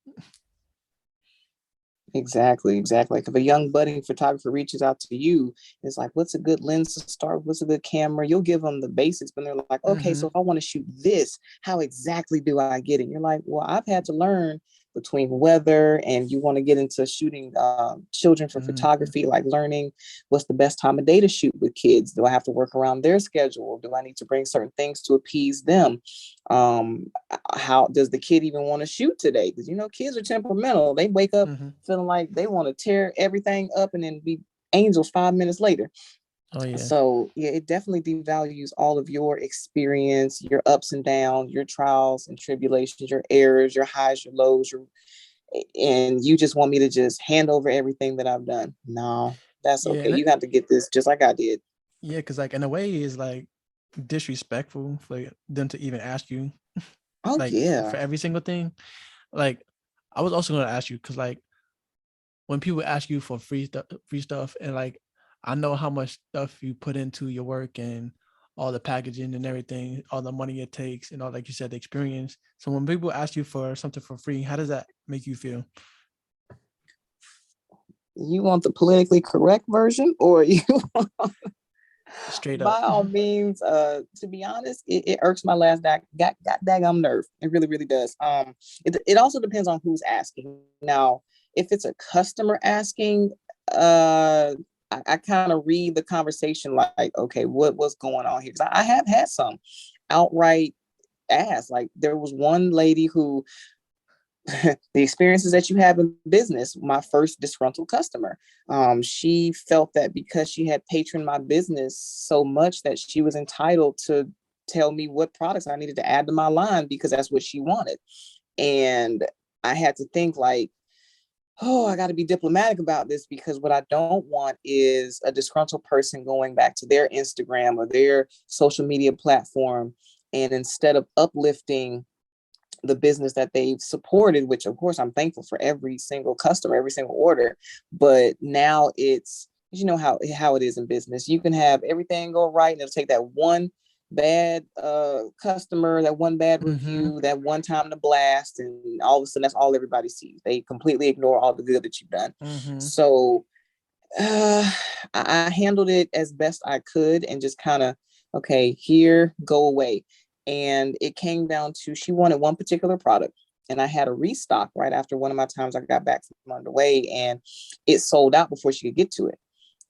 Exactly. Like if a young budding photographer reaches out to you, it's like, what's a good lens to start? What's a good camera? You'll give them the basics, but they're like, okay, so if I want to shoot this, how exactly do I get it? You're like, well, I've had to learn between weather, and you want to get into shooting children for photography, like learning what's the best time of day to shoot with kids. Do I have to work around their schedule? Do I need to bring certain things to appease them? How does the kid even want to shoot today? Because kids are temperamental. They wake up feeling like they want to tear everything up and then be angels 5 minutes later. Oh yeah. So yeah, it definitely devalues all of your experience, your ups and downs, your trials and tribulations, your errors, your highs, your lows, and you just want me to just hand over everything that I've done. No, that's okay. You have to get this just like I did. Yeah, because like in a way it's like disrespectful for them to even ask you. Oh like yeah. For every single thing. Like, I was also going to ask you, because like when people ask you for free stuff, and like I know how much stuff you put into your work and all the packaging and everything, all the money it takes, and all, like you said, the experience. So when people ask you for something for free, how does that make you feel? You want the politically correct version, or you Straight by up. all means, to be honest, it irks my last got daggum nerve. It really, really does. It also depends on who's asking. Now, if it's a customer asking, I kind of read the conversation like, okay, what's going on here? Because I have had some outright ask. Like there was one lady who the experiences that you have in business, my first disgruntled customer. She felt that because she had patroned my business so much that she was entitled to tell me what products I needed to add to my line because that's what she wanted. And I had to think like, oh, I got to be diplomatic about this because what I don't want is a disgruntled person going back to their Instagram or their social media platform. And instead of uplifting the business that they've supported, which of course I'm thankful for every single customer, every single order, but now it's, you know how it is in business. You can have everything go right and it'll take that one bad customer, that one bad Mm-hmm. review, that one time to blast, and all of a sudden that's all everybody sees. They completely ignore all the good that you've done. Mm-hmm. So I handled it as best I could and just kind of, okay, here, go away. And it came down to she wanted one particular product. And I had a restock right after one of my times I got back from underway, and it sold out before she could get to it.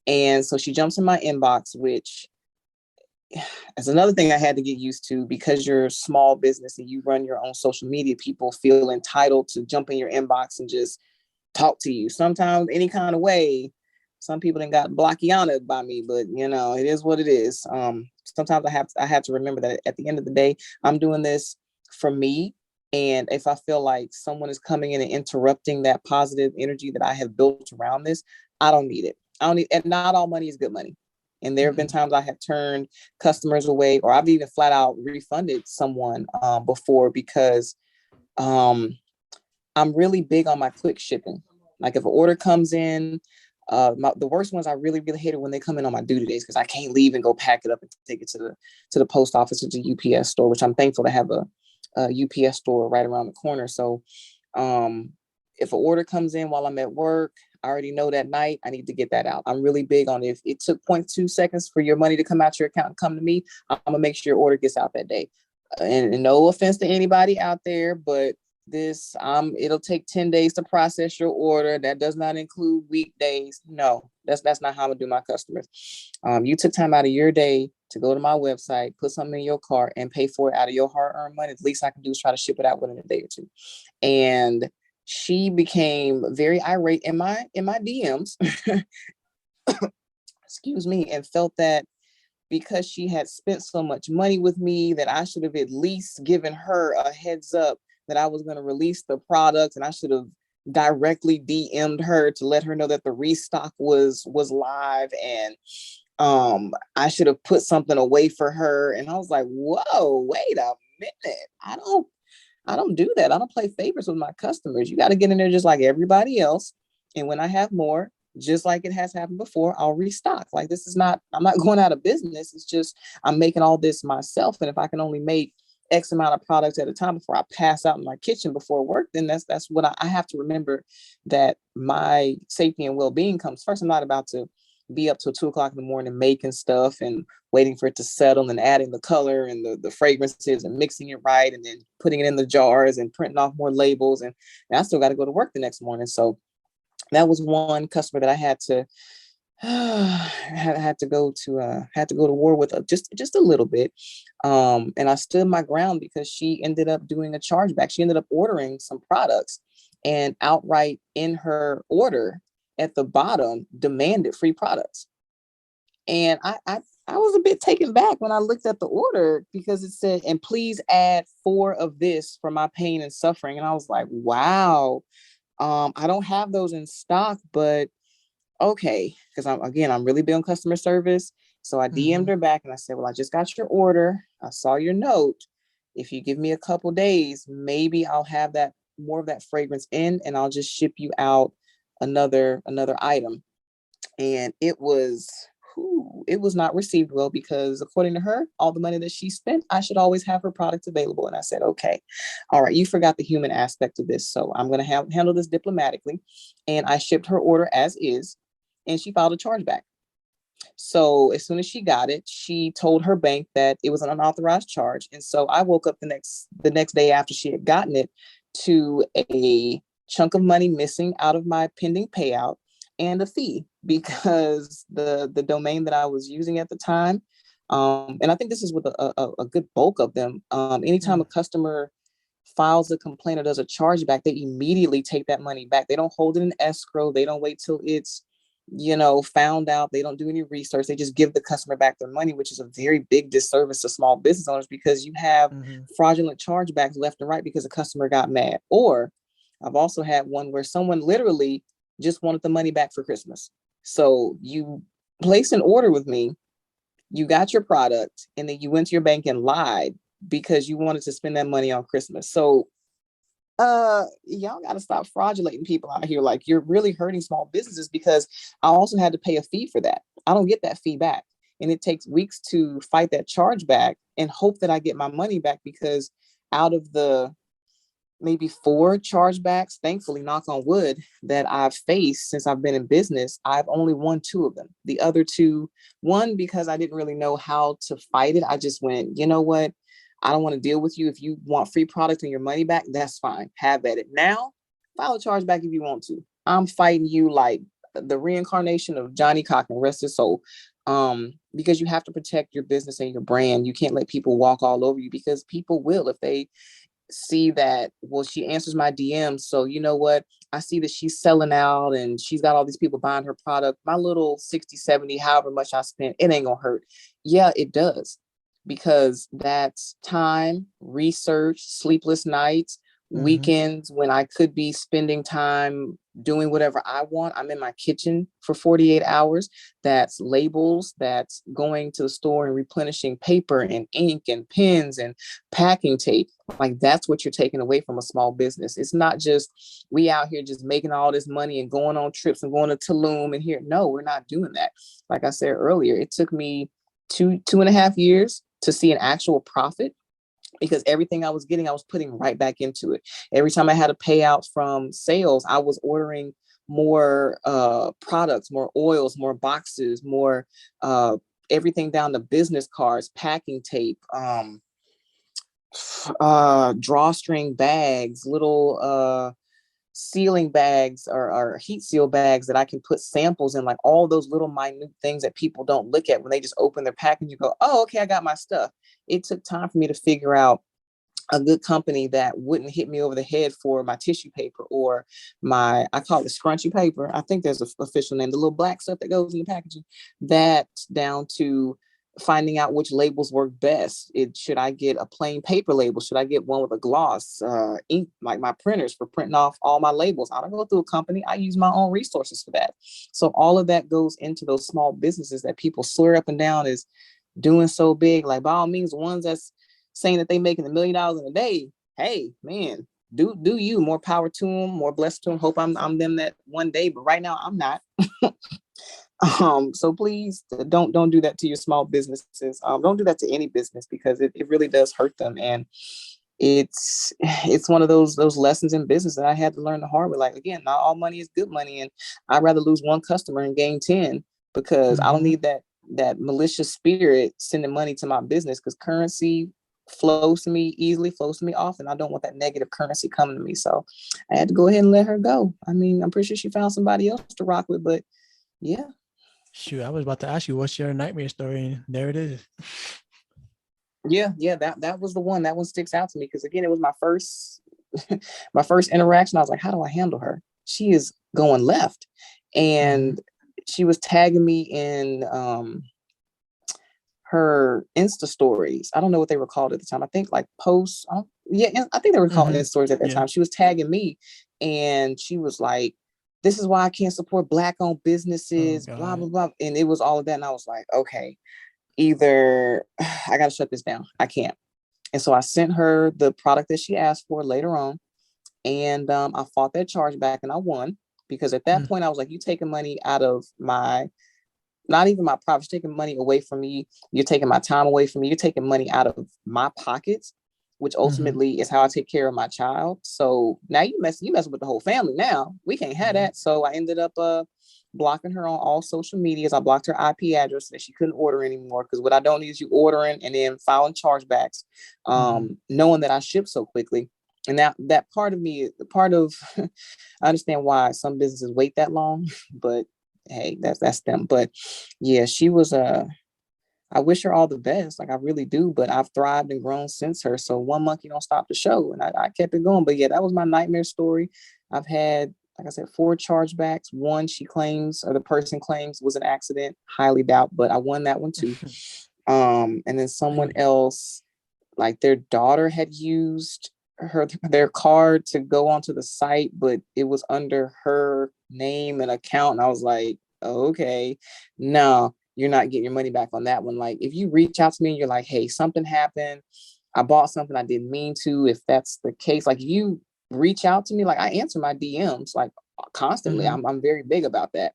And so she jumps in my inbox, which is another thing I had to get used to because you're a small business and you run your own social media. People feel entitled to jump in your inbox and just talk to you. Sometimes any kind of way. Some people done got blockiana by me, but you know, it is what it is. Sometimes I have to remember that at the end of the day, I'm doing this for me. And if I feel like someone is coming in and interrupting that positive energy that I have built around this, I don't need it. I don't need, and not all money is good money. And there have been Mm-hmm. times I have turned customers away, or I've even flat out refunded someone before because um, I'm really big on my quick shipping. Like if an order comes in, the worst ones I really, really hate it when they come in on my duty days because I can't leave and go pack it up and take it to the post office or to the UPS store, which I'm thankful to have a UPS store right around the corner. So if an order comes in while I'm at work, I already know that night I need to get that out. I'm really big on if it took 0.2 seconds for your money to come out your account and come to me, I'm gonna make sure your order gets out that day. And no offense to anybody out there, but this it'll take 10 days to process your order. That does not include weekdays. No, that's not how I'm gonna do my customers. You took time out of your day to go to my website, put something in your cart and pay for it out of your hard-earned money. The least I can do is try to ship it out within a day or two. And she became very irate in my DMs, excuse me, and felt that because she had spent so much money with me that I should have at least given her a heads up that I was going to release the product, and I should have directly DM'd her to let her know that the restock was live, and I should have put something away for her. And I was like, whoa, wait a minute. I don't do that. I don't play favorites with my customers. You got to get in there just like everybody else. And when I have more, just like it has happened before, I'll restock. Like this is not, I'm not going out of business. It's just I'm making all this myself. And if I can only make X amount of products at a time before I pass out in my kitchen before work, then that's what I have to remember, that my safety and well-being comes first. I'm not about to be up till 2 o'clock in the morning making stuff and waiting for it to settle and adding the color and the fragrances and mixing it right and then putting it in the jars and printing off more labels. And I still got to go to work the next morning. So that was one customer that I had to had to go to war with just a little bit. And I stood my ground because she ended up doing a chargeback. She ended up ordering some products and outright in her order at the bottom demanded free products. And I was a bit taken back when I looked at the order because it said, and please add 4 of this for my pain and suffering. And I was like, wow, I don't have those in stock, but okay. Because I'm really big on customer service. So I DM'd Mm-hmm. her back and I said, well, I just got your order. I saw your note. If you give me a couple days, maybe I'll have that more of that fragrance in and I'll just ship you out another item. And it was not received well, because according to her, all the money that she spent, I should always have her product available. And I said, okay, all right, you forgot the human aspect of this. So I'm going to handle this diplomatically. And I shipped her order as is, and she filed a chargeback. So as soon as she got it, she told her bank that it was an unauthorized charge. And so I woke up the next day after she had gotten it to a chunk of money missing out of my pending payout, and a fee, because the domain that I was using at the time, and I think this is with a good bulk of them. Anytime a customer files a complaint or does a chargeback, they immediately take that money back. They don't hold it in escrow. They don't wait till it's, found out. They don't do any research. They just give the customer back their money, which is a very big disservice to small business owners, because you have fraudulent chargebacks left and right because a customer got mad. Or I've also had one where someone literally just wanted the money back for Christmas. So you placed an order with me, you got your product, and then you went to your bank and lied because you wanted to spend that money on Christmas. So y'all got to stop fraudulating people out here. Like, you're really hurting small businesses, because I also had to pay a fee for that. I don't get that fee back, and it takes weeks to fight that charge back and hope that I get my money back, because out of the maybe 4 chargebacks, thankfully, knock on wood, that I've faced since I've been in business, I've only won 2 of them. The other 2, one because I didn't really know how to fight it. I just went, you know what? I don't want to deal with you. If you want free product and your money back, that's fine. Have at it. Now, file a chargeback if you want to. I'm fighting you like the reincarnation of Johnny Cochran, rest his soul. Because you have to protect your business and your brand. You can't let people walk all over you, because people will if they see that, well, she answers my DMs, so you know what, I see that she's selling out and she's got all these people buying her product. My little 60, 70, however much I spent, it ain't gonna hurt. Yeah, it does, because that's time, research, sleepless nights, weekends when I could be spending time doing whatever I want. I'm in my kitchen for 48 hours. That's labels, that's going to the store and replenishing paper and ink and pens and packing tape. Like, that's what you're taking away from a small business. It's not just we out here just making all this money and going on trips and going to Tulum and here. No, we're not doing that. Like I said earlier, it took me 2.5 years to see an actual profit, because everything I was getting, I was putting right back into it. Every time I had a payout from sales, I was ordering more products, more oils, more boxes, more everything down to business cards, packing tape, drawstring bags, little sealing bags, or heat seal bags that I can put samples in, like all those little minute things that people don't look at when they just open their package. You go, oh, okay, I got my stuff. It took time for me to figure out a good company that wouldn't hit me over the head for my tissue paper, or I call it scrunchy paper. I think there's an official name, the little black stuff that goes in the packaging. That down to finding out which labels work best. Should I get a plain paper label? Should I get one with a gloss, ink, like my printers for printing off all my labels? I don't go through a company. I use my own resources for that. So all of that goes into those small businesses that people swear up and down is doing so big. Like, by all means, the ones that's saying that they making $1 million in a day, hey man, do you, more power to them, more blessed to them. Hope I'm them that one day, but right now I'm not. So please don't do that to your small businesses. Don't do that to any business, because it really does hurt them. And it's one of those lessons in business that I had to learn the hard way. Like, again, not all money is good money, and I'd rather lose 1 customer and gain 10, because I don't need that malicious spirit sending money to my business, because currency flows to me easily, flows to me often. I don't want that negative currency coming to me. So I had to go ahead and let her go. I mean, I'm pretty sure she found somebody else to rock with, but yeah. Shoot, I was about to ask you, what's your nightmare story? And there it is. Yeah, that was the one. That one sticks out to me, because again, it was my first my first interaction. I was like, how do I handle her? She is going left. And she was tagging me in her Insta stories. I don't know what they were called at the time. I think like posts. I think they were called Insta stories at that time. She was tagging me, and she was like, this is why I can't support Black-owned businesses, blah, blah, blah. And it was all of that. And I was like, okay, either I got to shut this down. I can't. And so I sent her the product that she asked for later on. And I fought that charge back, and I won, because at that Mm, point I was like, you taking money out of my, not even my profits, taking money away from me. You're taking my time away from me. You're taking money out of my pockets, which mm-hmm. ultimately is how I take care of my child. So now you messing with the whole family. Now we can't have Yeah. that. So I ended up blocking her on all social medias. I blocked her IP address so that she couldn't order anymore. Because what I don't need is you ordering and then filing chargebacks, Mm-hmm. knowing that I ship so quickly. And that part of me, part of I understand why some businesses wait that long, but hey, that's them. But yeah, she was I wish her all the best. Like I really do, but I've thrived and grown since her. So one monkey don't stop the show. And I kept it going. But yeah, that was my nightmare story. I've had, like I said, 4 chargebacks. One she claims, or the person claims, was an accident. Highly doubt, but I won that one too. And then someone else, like their daughter had used their card to go onto the site, but it was under her name and account. And I was like, okay, no, you're not getting your money back on that one. Like if you reach out to me and you're like, hey, something happened, I bought something I didn't mean to. If that's the case, like if you reach out to me, like I answer my DMs like constantly. Mm-hmm. I'm very big about that.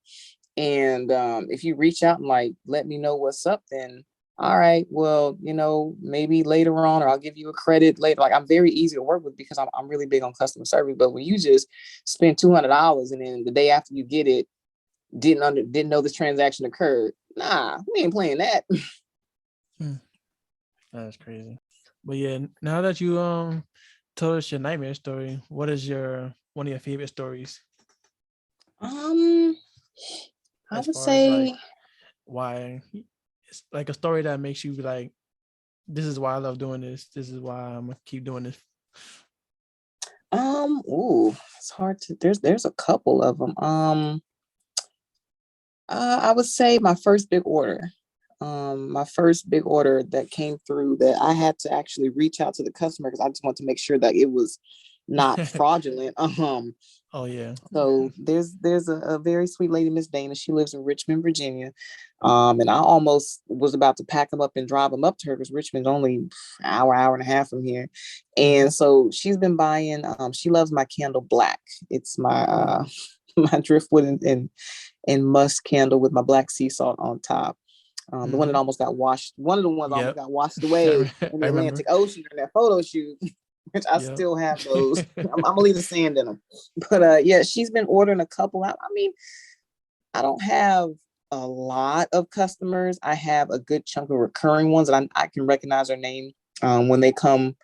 And if you reach out and like let me know what's up, then all right, well, maybe later on, or I'll give you a credit later. Like I'm very easy to work with because I'm really big on customer service. But when you just spend $200 and then the day after you get it, didn't know this transaction occurred, nah, we ain't playing that. Mm. That's crazy. But yeah, now that you told us your nightmare story, what is your one of your favorite stories? Um, I As would far as like say, why it's like a story that makes you be like, this is why I love doing this. This is why I'm gonna keep doing this. ooh, it's hard to. There's a couple of them. I would say my first big order. My first big order that came through that I had to actually reach out to the customer because I just want to make sure that it was not fraudulent. Oh yeah. So there's a very sweet lady, Miss Dana. She lives in Richmond, Virginia. And I almost was about to pack them up and drive them up to her because Richmond's only an hour and a half from here. Mm-hmm. And so she's been buying. She loves my candle black. It's my my driftwood and musk candle with my black sea salt on top. The one that Mm-hmm. almost got washed. One of the ones almost Yep. got washed away in I the remember. Atlantic Ocean in that photo shoot, which I Yep. still have those. I'm gonna leave the sand in them. But yeah, she's been ordering a couple out. I mean, I don't have a lot of customers. I have a good chunk of recurring ones that I can recognize their name when they come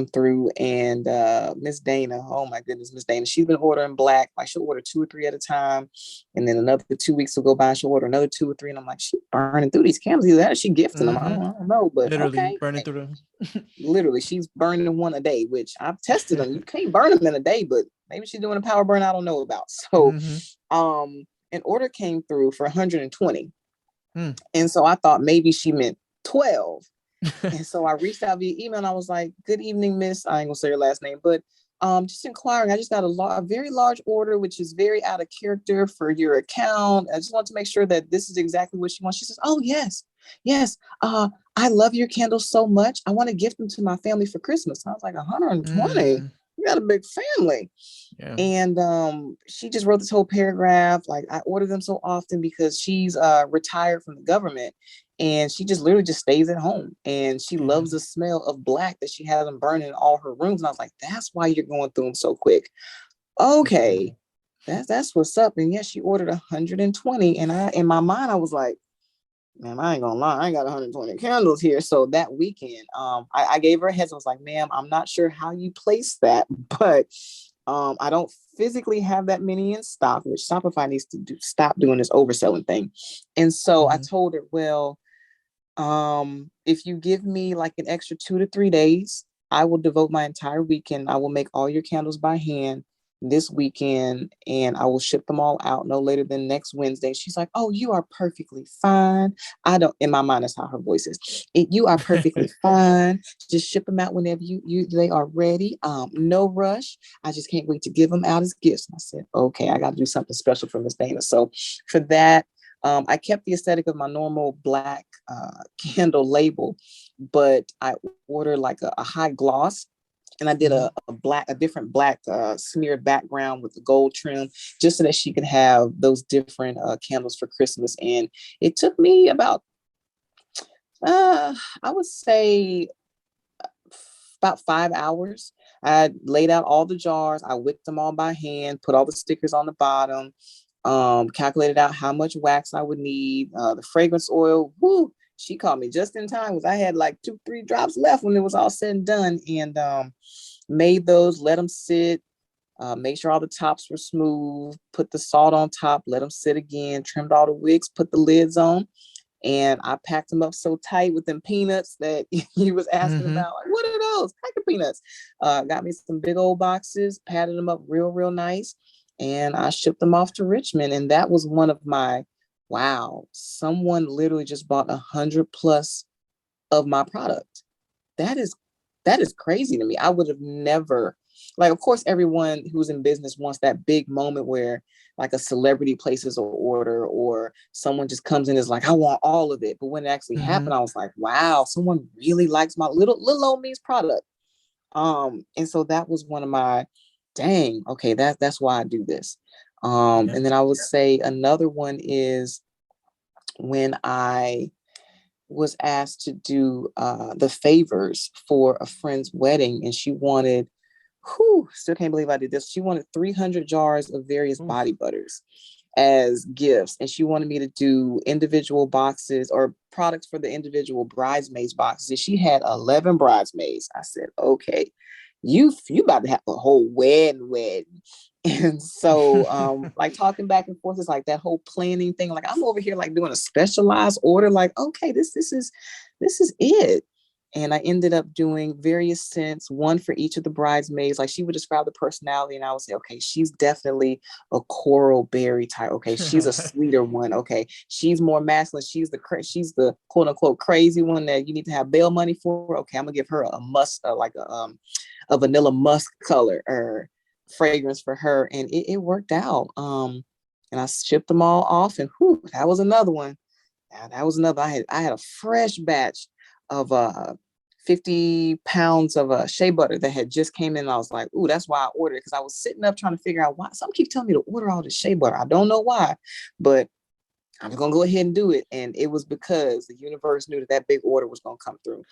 through. And Miss Dana, oh my goodness, Miss Dana, she's been ordering black. Like she'll order 2 or 3 at a time, and then another 2 weeks will go by and she'll order another 2 or 3. And I'm like, she burning through these candles. Either that or she gifting them. Mm-hmm. I don't know, but Literally okay. burning through them. Literally, she's burning one a day, which I've tested them. You can't burn them in a day, but maybe she's doing a power burn I don't know about. So, Mm-hmm. an order came through for 120, Mm. and so I thought maybe she meant 12. And so I reached out via email and I was like, good evening, miss. I ain't gonna say your last name, but just inquiring. I just got a very large order, which is very out of character for your account. I just want to make sure that this is exactly what she wants. She says, oh, yes, yes. I love your candles so much. I want to gift them to my family for Christmas. I was like, 120? Mm. You got a big family. Yeah. And she just wrote this whole paragraph. Like I order them so often because she's retired from the government, and she just literally just stays at home, and she Yeah. loves the smell of black that she has them burning in all her rooms. And I was like, that's why you're going through them so quick. That's Okay, crazy. that's what's up. And yes, she ordered 120, and I in my mind I was like, man, I ain't gonna lie, I ain't got 120 candles here. So that weekend, I gave her a heads. I was like, ma'am, I'm not sure how you place that, but I don't physically have that many in stock, which Shopify needs to stop doing this overselling thing. And so I Mm-hmm. told her, well, if you give me like an extra 2 to 3 days, I will devote my entire weekend. I will make all your candles by hand this weekend, and I will ship them all out no later than next Wednesday. She's like, oh, you are perfectly fine. I don't, in my mind, that's how her voice is. You are perfectly fine. Just ship them out whenever they are ready. No rush. I just can't wait to give them out as gifts. And I said, okay, I got to do something special for Miss Dana. So for that, I kept the aesthetic of my normal black candle label, but I ordered like a high gloss. And I did a different black smeared background with the gold trim, just so that she could have those different candles for Christmas. And it took me I would say about 5 hours. I laid out all the jars. I whipped them all by hand, put all the stickers on the bottom, calculated out how much wax I would need, the fragrance oil. Whoo, she called me just in time because I had like 2, 3 drops left when it was all said and done. And made those, let them sit, made sure all the tops were smooth, put the salt on top, let them sit again, trimmed all the wicks, put the lids on. And I packed them up so tight with them peanuts that he was asking Mm-hmm. about. Like, what are those? Pack of peanuts. Got me some big old boxes, padded them up real, real nice. And I shipped them off to Richmond. And that was one of my, wow, someone literally just bought 100 plus of my product. That is that is crazy to me. I would have never, like, of course, everyone who's in business wants that big moment where like a celebrity places an order or someone just comes in and is like, I want all of it. But when it actually Mm-hmm. happened, I was like, wow, someone really likes my little old me's product. And so that was one of my, dang, okay, that's why I do this. Yeah. And then I would say another one is when I was asked to do the favors for a friend's wedding, and she wanted, whew, still can't believe I did this. She wanted 300 jars of various Oof. body butters as gifts, and she wanted me to do individual boxes or products for the individual bridesmaids boxes. And she had 11 bridesmaids. I said, okay, you about to have a whole wedding. And so like talking back and forth is like that whole planning thing. Like I'm over here like doing a specialized order, like, okay, this is it. And I ended up doing various scents, one for each of the bridesmaids. Like she would describe the personality, and I would say, okay, she's definitely a coral berry type. Okay, she's a sweeter one. Okay, she's more masculine. She's the quote unquote crazy one that you need to have bail money for. Okay, I'm gonna give her a musk, like a vanilla musk color or fragrance for her, and it worked out. And I shipped them all off, and whew, that was another one. That was another. I had a fresh batch of 50 pounds of shea butter that had just came in. And I was like, ooh, that's why I ordered it, because I was sitting up trying to figure out why. Some keep telling me to order all this shea butter. I don't know why, but I'm gonna go ahead and do it. And it was because the universe knew that that big order was gonna come through,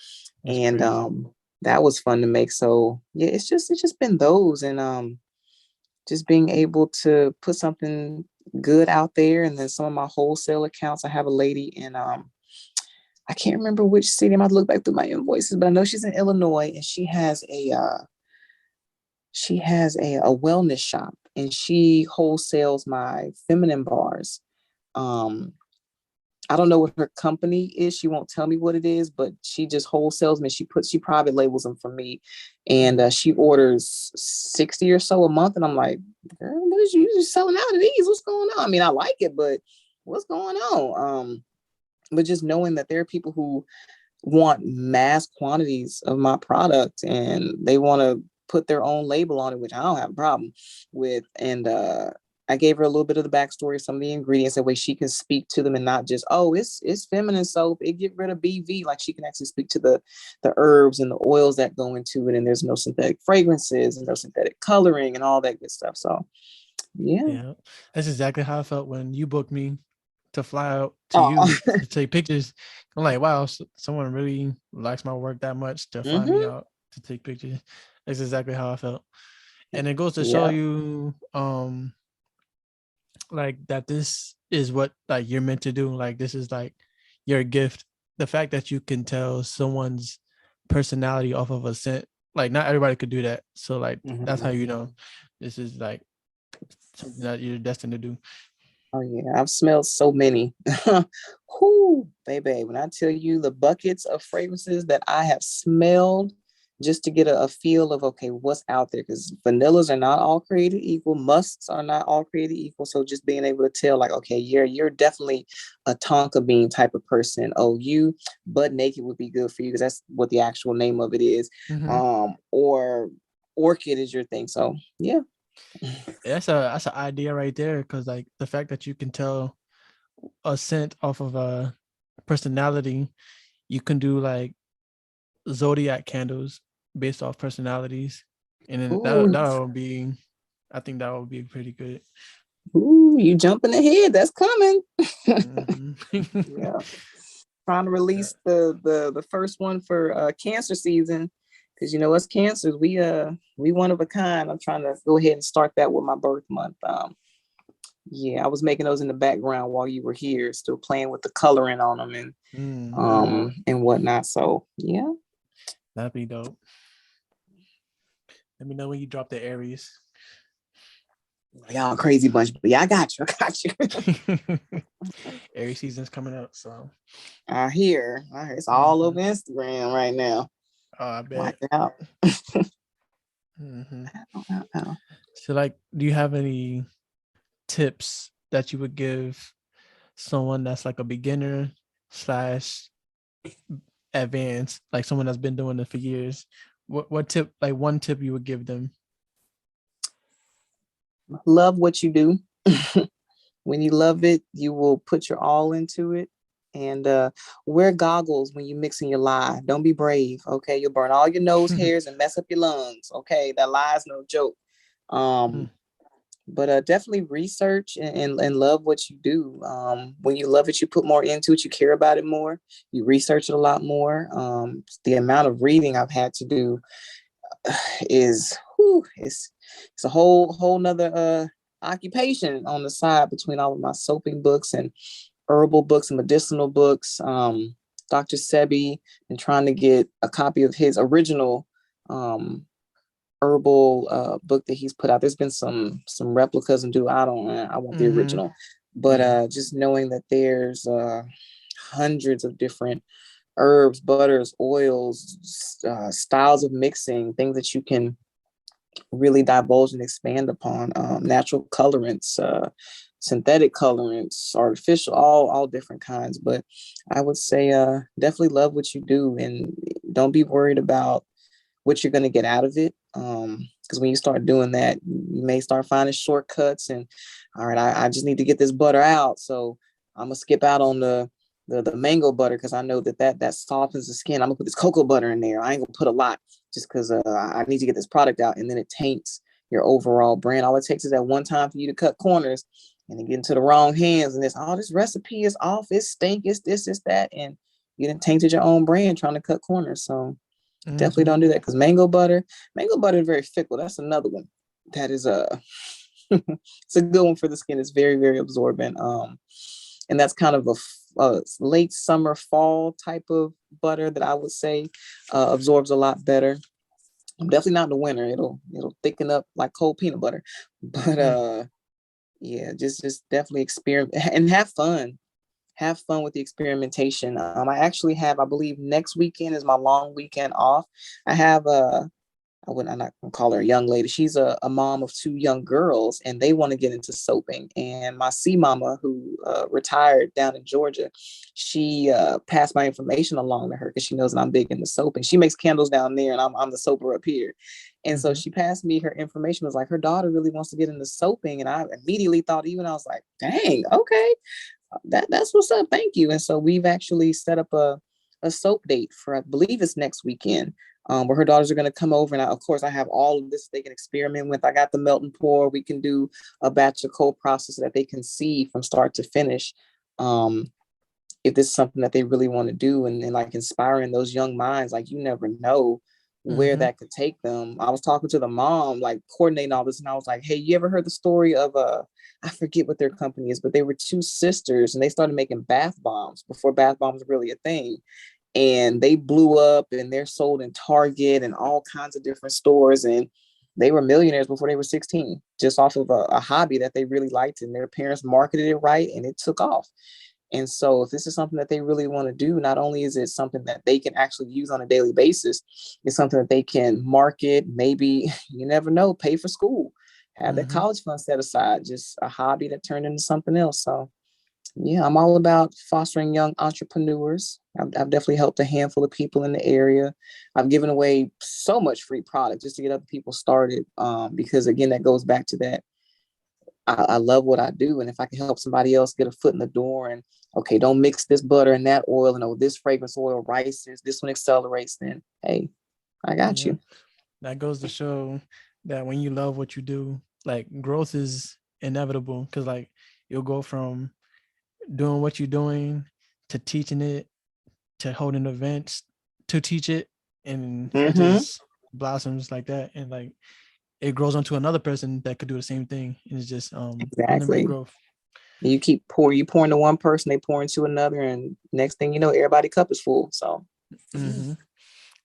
That's and crazy. that was fun to make. So yeah, it's just been those, and just being able to put something good out there. And then some of my wholesale accounts, I have a lady in I can't remember which city. I'm going to look back through my invoices, but I know she's in Illinois, and she has a wellness shop, and she wholesales my feminine bars. Um, I don't know what her company is. She won't tell me what it is, but she just wholesales me. She private labels them for me, and Mm. she orders 60 or so a month. And I'm like, girl, what is you just selling out of these? What's going on? I mean, I like it, but what's going on? But just knowing that there are people who want mass quantities of my product, and they want to put their own label on it, which I don't have a problem with. And I gave her a little bit of the backstory, some of the ingredients, that way she can speak to them and not just, oh, it's feminine soap, it get rid of BV. Like she can actually speak to the herbs and the oils that go into it, and there's no synthetic fragrances and no synthetic coloring and all that good stuff. So yeah. Yeah, that's exactly how I felt when you booked me to fly out to you Oh. to take pictures. I'm like, wow, someone really likes my work that much to fly me Mm-hmm. out to take pictures. That's exactly how I felt. And it goes to show Yeah. you, like that this is what like you're meant to do. Like this is like your gift. The fact that you can tell someone's personality off of a scent, like not everybody could do that. So like that's how Mm-hmm. you know this is like something that you're destined to do. Oh yeah, I've smelled so many. Whoo, baby, when I tell you the buckets of fragrances that I have smelled just to get a feel of, okay, what's out there, because vanillas are not all created equal, musks are not all created equal. So just being able to tell, like, okay, you're definitely a tonka bean type of person. Oh, you butt naked would be good for you, because that's what the actual name of it is. Mm-hmm. Or orchid is your thing. So yeah. That's an idea right there, because like the fact that you can tell a scent off of a personality, you can do like zodiac candles. based off personalities, and then Ooh, that would be, I think that would be pretty good. ooh, you jumping ahead. That's coming. Mm-hmm. Yeah. Trying to release the first one for cancer season. Because us cancers, we one of a kind. I'm trying to go ahead and start that with my birth month. Yeah, I was making those in the background while you were here, still playing with the coloring on them and whatnot. So yeah. That'd be dope. Let me know when you drop the Aries. Y'all crazy bunch, but yeah, I got you. I got you. Aries season's coming up, so I hear it's all over Instagram right now. Oh, I Watch bet. out. Mm-hmm. Ow. So, like, do you have any tips that you would give someone that's like a beginner slash advanced, like someone that's been doing it for years? What tip, like one tip you would give them? Love what you do. When you love it, you will put your all into it. And wear goggles when you're mixing your lye. Don't be brave, okay? You'll burn all your nose hairs and mess up your lungs, okay? That lye is no joke. But definitely research and love what you do. When you love it, you put more into it. You care about it more. You research it a lot more. The amount of reading I've had to do is it's a whole nother occupation on the side between all of my soaping books and herbal books and medicinal books. Dr. Sebi, and trying to get a copy of his original herbal book that he's put out. There's been some replicas and I want the original, but just knowing that there's hundreds of different herbs, butters, oils, styles of mixing, things that you can really divulge and expand upon, natural colorants, synthetic colorants, artificial, all different kinds. But I would say definitely love what you do and don't be worried about what you're going to get out of it. Because when you start doing that, you may start finding shortcuts and all right, I just need to get this butter out. So I'm gonna skip out on the mango butter because I know that softens the skin. I'm gonna put this cocoa butter in there. I ain't gonna put a lot just because I need to get this product out, and then it taints your overall brand. All it takes is that one time for you to cut corners and then get into the wrong hands, and this recipe is off, it's stink, it's this, it's that, and you done tainted your own brand trying to cut corners. So definitely don't do that because mango butter is very fickle. That's another one that is it's a good one for the skin. It's very, very absorbent. And that's kind of a late summer, fall type of butter that I would say absorbs a lot better. Definitely not in the winter. It'll thicken up like cold peanut butter. But yeah, just definitely experiment and have fun. Have fun with the experimentation. I actually have, I believe next weekend is my long weekend off. I have I'm not gonna call her a young lady. She's a mom of two young girls, and they want to get into soaping. And my C mama, who retired down in Georgia, she passed my information along to her because she knows that I'm big into soaping. She makes candles down there, and I'm the soaper up here. And so she passed me her information. Was like her daughter really wants to get into soaping, and I immediately thought, I was like, dang, okay, that's what's up. Thank you. And so we've actually set up a soap date for, I believe it's next weekend, where her daughters are going to come over. And of course, I have all of this they can experiment with. I got the melt and pour. We can do a batch of cold process that they can see from start to finish. If this is something that they really want to do and like inspiring those young minds, like you never know where that could take them. I was talking to the mom, like coordinating all this, and I was like, hey, you ever heard the story of I forget what their company is, but they were two sisters and they started making bath bombs before bath bombs were really a thing. And they blew up and they're sold in Target and all kinds of different stores. And they were millionaires before they were 16, just off of a hobby that they really liked. And their parents marketed it right and it took off. And so if this is something that they really want to do, not only is it something that they can actually use on a daily basis, it's something that they can market, maybe, you never know, pay for school, have that college fund set aside, just a hobby that turned into something else. So yeah, I'm all about fostering young entrepreneurs. I've definitely helped a handful of people in the area. I've given away so much free product just to get other people started. Because again, that goes back to that. I love what I do. And if I can help somebody else get a foot in the door and, okay, don't mix this butter and that oil and this fragrance oil rises, this one accelerates, then hey, I got Yeah. you. That goes to show that when you love what you do, like growth is inevitable because like you'll go from doing what you're doing to teaching it to holding events to teach it, and it Mm-hmm. just blossoms like that, and like it grows onto another person that could do the same thing, and it's just unlimited Exactly. growth. You you pour into one person, they pour into another, and next thing you know, everybody cup is full. So yeah. Mm-hmm.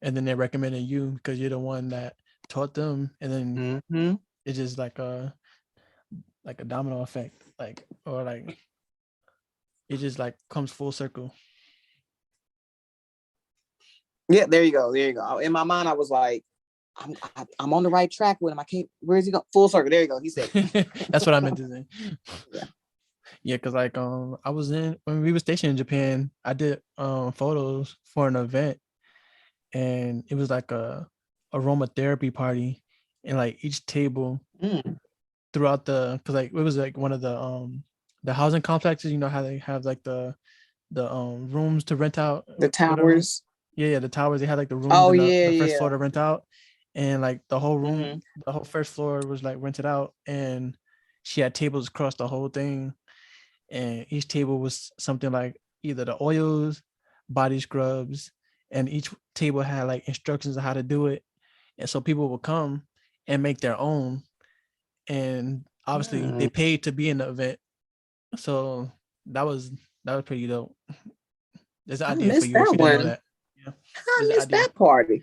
And then they recommended you because you're the one that taught them, and then Mm-hmm. it's just like a domino effect, like or like it just like comes full circle. Yeah, there you go. There you go. In my mind, I was like, I'm on the right track with him. I can't. Where is he going? Full circle. There you go. He said it. That's what I meant to say. Yeah. Yeah, because like I was in when we were stationed in Japan, I did photos for an event, and it was like a aromatherapy party, and like each table Mm. throughout the because like it was like one of the housing complexes, you know how they have like the rooms to rent out The whatever. towers. Yeah, the towers, they had like the rooms Oh in yeah, the first floor yeah. to rent out, and like the whole Mm-hmm. room, the whole first floor was like rented out, and she had tables across the whole thing, and each table was something like either the oils, body scrubs, and each table had like instructions on how to do it, and so people would come and make their own, and obviously they Mm. paid to be in the event, so that was pretty dope. There's an I idea for missed you if that you didn't know one. that. Yeah, I there's an missed idea. that party.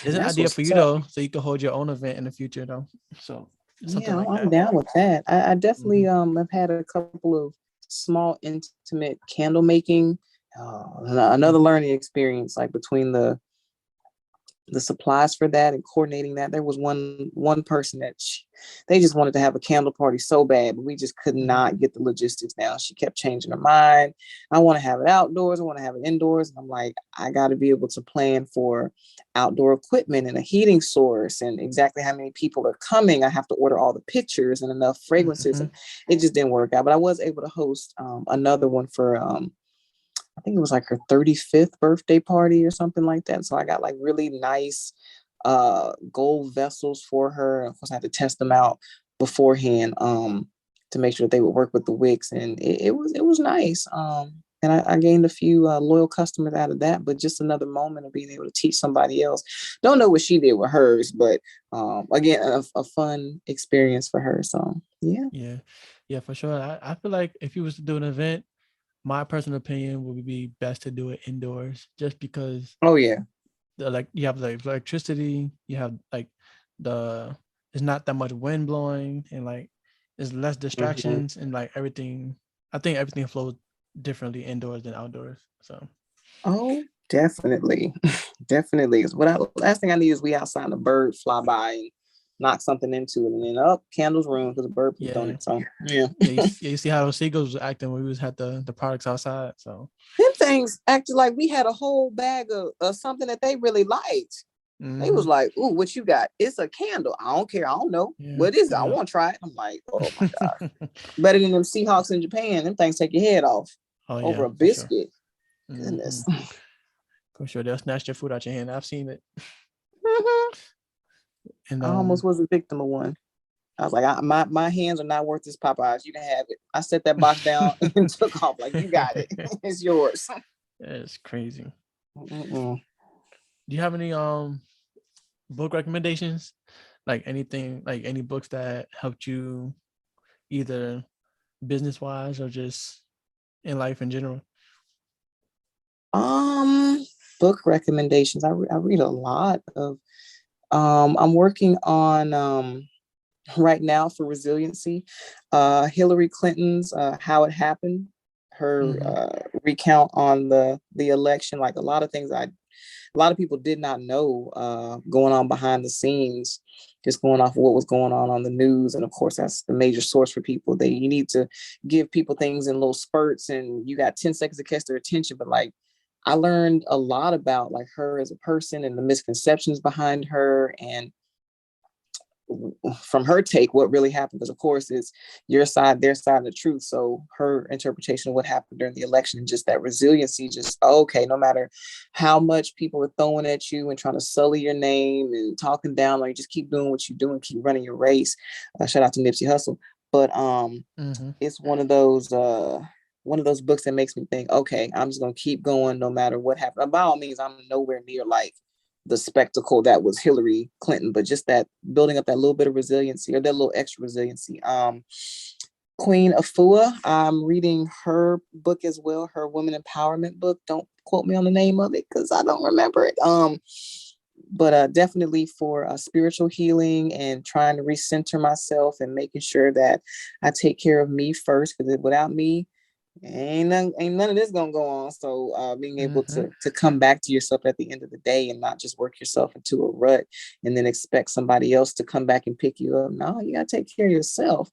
There's an That's idea for what's you up. though, so you can hold your own event in the future though. So something Yeah, like I'm that. down with that. I Mm-hmm. definitely have had a couple of small intimate candle making. Another learning experience, like between the supplies for that and coordinating that. There was one person that they just wanted to have a candle party so bad, but we just could Mm-hmm. not get the logistics down. She kept changing her mind. I want to have it outdoors. I want to have it indoors. And I'm like, I got to be able to plan for outdoor equipment and a heating source and exactly how many people are coming. I have to order all the pictures and enough fragrances, Mm-hmm. and it just didn't work out. But I was able to host another one for I think it was like her 35th birthday party or something like that. So I got like really nice gold vessels for her. Of course, I had to test them out beforehand to make sure that they would work with the wicks, and it was nice. And I gained a few loyal customers out of that, but just another moment of being able to teach somebody else. Don't know what she did with hers, but again, a fun experience for her. So yeah. Yeah, yeah, for sure. I feel like if you was to do an event, my personal opinion would be best to do it indoors, just because Oh yeah. like you have like electricity, you have like the there's not that much wind blowing, and like there's less Mm-hmm. distractions, and like everything. I think everything flows differently indoors than outdoors. So. Oh, definitely. Definitely. What last thing I need is we outside and a bird fly by and knock something into it, and then up candles room because the bird pooped on Yeah, it. So yeah. yeah, you see how those seagulls was acting when we was had the products outside. So. Them things acted like we had a whole bag of something that they really liked. They Mm-hmm. was like, "Ooh, what you got? It's a candle. I don't care. I don't know Yeah, what is it. I yeah. want to try it." I'm like, "Oh my god, better than them Seahawks in Japan. Them things take your head off Oh over yeah, a for sure. biscuit. Mm-hmm. Goodness." For sure, they'll snatch your food out your hand. I've seen it, and I almost was a victim of one. I was like, my hands are not worth this Popeyes. You can have it. I set that box down and took off. Like, you got it. It's yours. it's crazy. Mm-mm. Do you have any book recommendations? Like anything, like any books that helped you either business wise or just in life in general? Um, Book recommendations. I read a lot of. I'm working on right now for resiliency. Hillary Clinton's How It Happened. Her Mm-hmm. recount on the election. Like a lot of things a lot of people did not know going on behind the scenes, just going off of what was going on the news. And of course, that's the major source for people. You need to give people things in little spurts, and you got 10 seconds to catch their attention. But like, I learned a lot about like her as a person and the misconceptions behind her, and from her take what really happened, because of course it's your side, their side of the truth. So her interpretation of what happened during the election, just that resiliency, just okay, no matter how much people are throwing at you and trying to sully your name and talking down, like just keep doing what you're doing, keep running your race. Shout out to Nipsey Hussle. But it's one of those books that makes me think, okay, I'm just gonna keep going no matter what happens. By all means, I'm nowhere near like the spectacle that was Hillary Clinton, but just that building up that little bit of resiliency, or that little extra resiliency. Queen Afua, I'm reading her book as well, her women empowerment book. Don't quote me on the name of it because I don't remember it. But definitely for spiritual healing and trying to recenter myself and making sure that I take care of me first, because without me, ain't none of this gonna go on. So being able to come back to yourself at the end of the day and not just work yourself into a rut and then expect somebody else to come back and pick you up. No, you gotta take care of yourself.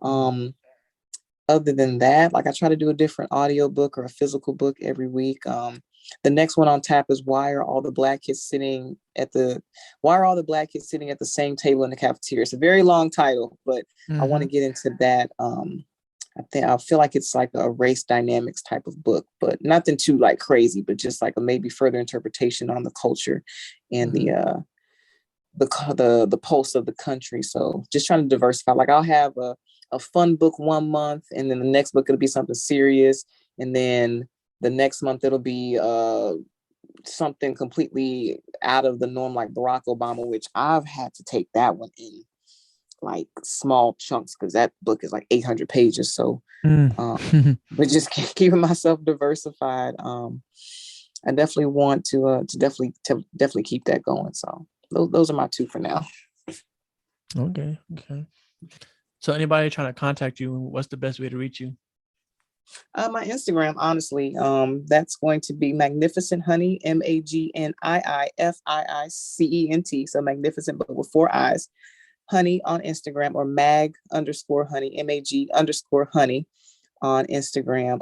Other than that, like I try to do a different audio book or a physical book every week. The next one on tap is why are all the black kids sitting at the same table in the cafeteria? It's a very long title, but I want to get into that. I feel like it's like a race dynamics type of book, but nothing too like crazy, but just like a maybe further interpretation on the culture and the pulse of the country. So just trying to diversify. Like I'll have a fun book one month, and then the next book it'll be something serious, and then the next month it'll be something completely out of the norm, like Barack Obama, which I've had to take that one in like small chunks because that book is like 800 pages. So but just keeping myself diversified. I definitely want to definitely keep that going. So those are my two for now. Okay. So anybody trying to contact you, what's the best way to reach you? My Instagram, honestly, that's going to be Magniifiicent Honey, MAGNIIFIICENT. So Magniifiicent, but with 4 eyes. Honey on Instagram, or mag_honey, MAG_honey on Instagram.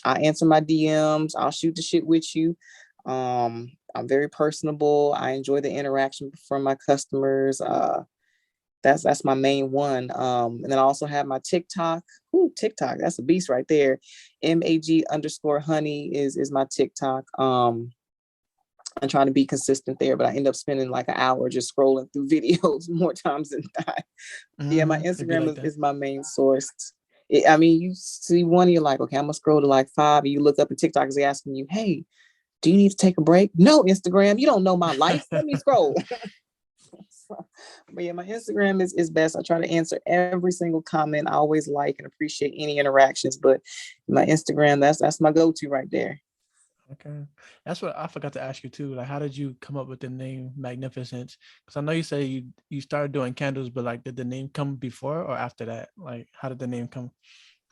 I answer my DMs. I'll shoot the shit with you. I'm very personable. I enjoy the interaction from my customers. That's my main one. And then I also have my TikTok. Ooh, TikTok, that's a beast right there. MAG_honey is my TikTok. I'm trying to be consistent there, but I end up spending like an hour just scrolling through videos more times than not. Yeah, my Instagram is my main source. You see one, you're like, okay, I'm gonna scroll to like 5, and you look up and TikTok is asking you, hey, do you need to take a break? No, Instagram, you don't know my life. Let me scroll. But yeah, my Instagram is best. I try to answer every single comment. I always like and appreciate any interactions, but my Instagram, that's my go-to right there. Okay, that's what I forgot to ask you too. Like, how did you come up with the name Magniifiicent? Because I know you say you started doing candles, but like, did the name come before or after that? Like, how did the name come?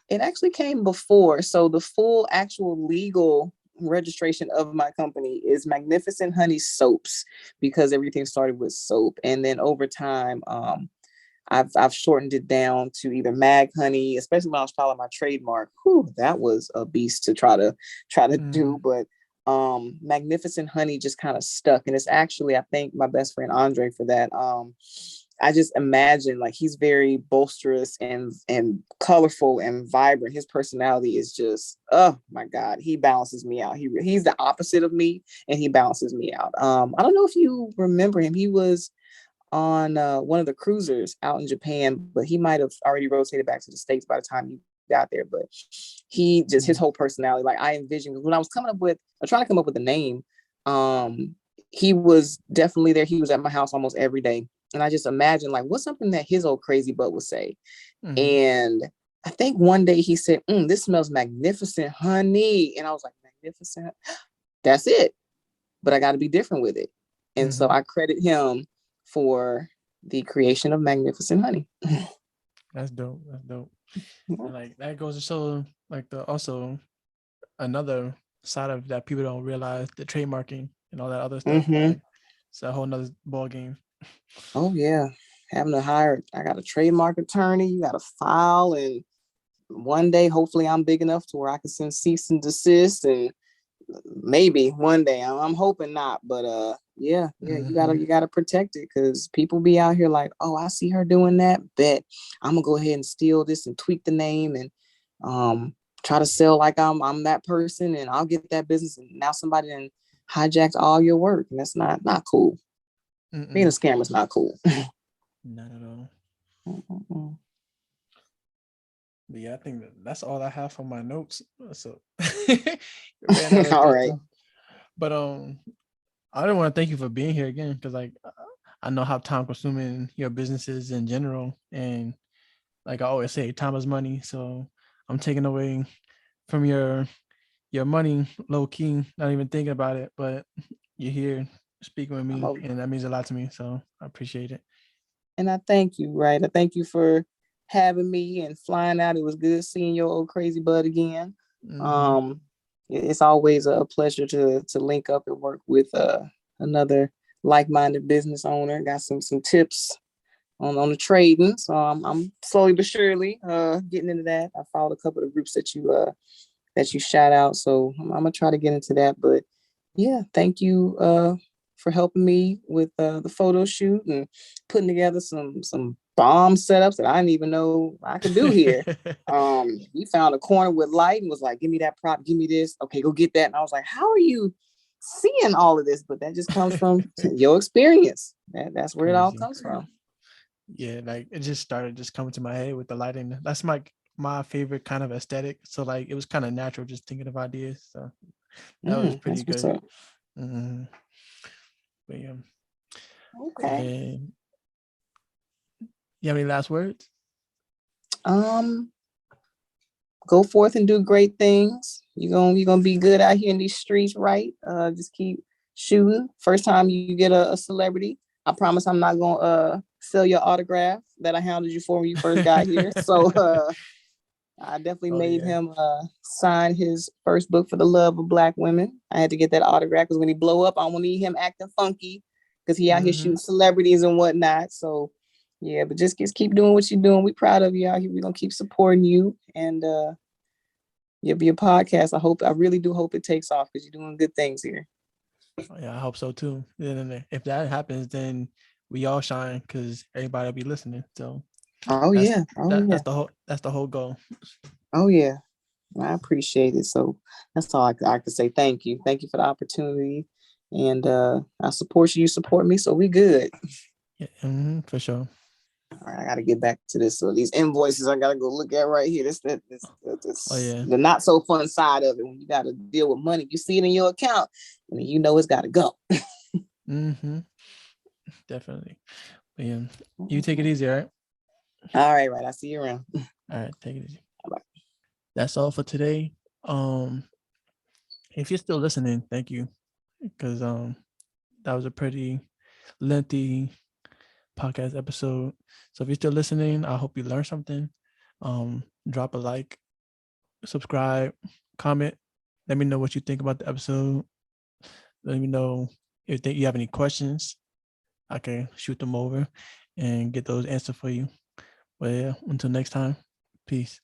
It actually came before. So the full actual legal registration of my company is Magniifiicent Honey Soaps, because everything started with soap, and then over time, I've shortened it down to either Mag Honey, especially when I was filing my trademark. Whew, that was a beast to try to do, but Magniifiicent Honey just kind of stuck. And it's actually, I thank my best friend Andre for that. I just imagine, like, he's very boisterous and colorful and vibrant. His personality is just, oh my God, he balances me out. He's the opposite of me, and he balances me out. I don't know if you remember him. He was on one of the cruisers out in Japan, but he might have already rotated back to the States by the time you got there. But he just, his whole personality, like I envisioned when I was trying to come up with a name, he was definitely there. He was at my house almost every day. And I just imagined, like, what's something that his old crazy butt would say? And I think one day he said, this smells magnificent, honey. And I was like, magnificent? That's it. But I got to be different with it. And so I credit him for the creation of Magniifiicent Honey. That's dope. And like, that goes to show, like, also another side of that people don't realize, the trademarking and all that other stuff. Like, it's a whole nother ball game. Oh yeah, having to hire, I got a trademark attorney. You got to file, and one day hopefully I'm big enough to where I can send cease and desist, and maybe one day. I'm hoping not, but yeah, you gotta protect it, because people be out here like, oh, I see her doing that. Bet I'm gonna go ahead and steal this and tweak the name and try to sell like I'm that person, and I'll get that business. And now somebody then hijacked all your work, and that's not cool. Being a scammer is not cool. Not at all. But yeah, I think that's all I have for my notes. So ran out of All good right. stuff. But I don't want to thank you for being here again, because like I know how time consuming your business is in general, and like I always say, time is money. So I'm taking away from your money low key, not even thinking about it, but you're here speaking with me, and that means a lot to me. So I appreciate it. And I thank you, right? I thank you for having me and flying out. It was good seeing your old crazy bud again. It's always a pleasure to link up and work with another like-minded business owner. Got some tips on the trading, so I'm slowly but surely getting into that. I followed a couple of groups that you shout out, so I'm gonna try to get into that. But yeah, thank you for helping me with the photo shoot and putting together some bomb setups that I didn't even know I could do here. We found a corner with light and was like, give me that prop, give me this. Okay, go get that. And I was like, how are you seeing all of this? But that just comes from your experience. That's where it all comes from. Yeah, like it just started just coming to my head with the lighting. That's my favorite kind of aesthetic. So like it was kind of natural just thinking of ideas. So that was pretty good. But yeah. Okay. And you have any last words? Go forth and do great things. You're gonna be good out here in these streets, right? Just keep shooting. First time you get a celebrity, I promise I'm not gonna sell your autograph that I hounded you for when you first got here. So I definitely made him sign his first book for the love of Black women. I had to get that autograph because when he blow up, I won't need him acting funky because he out here shooting celebrities and whatnot. So yeah, but just keep doing what you're doing. We proud of you out here. We're gonna keep supporting you, and you'll be a podcast. I really do hope it takes off because you're doing good things here. Yeah, I hope so too. And if that happens, then we all shine because everybody will be listening. So that's the whole goal. Oh yeah, I appreciate it. So that's all I can say. Thank you for the opportunity, and I support you. You support me, so we good. Yeah, for sure. All right, I got to get back to this. So these invoices I got to go look at right here. This the not so fun side of it when you got to deal with money. You see it in your account, and you know it's got to go. Definitely. But yeah, you take it easy, all right? All right, right. I see you around. All right, take it easy. Bye. That's all for today. If you're still listening, thank you, because that was a pretty lengthy podcast episode. So if you're still listening, I hope you learned something. Drop a like, subscribe, comment. Let me know what you think about the episode. Let me know if you have any questions. I can shoot them over and get those answered for you. But yeah, until next time, peace.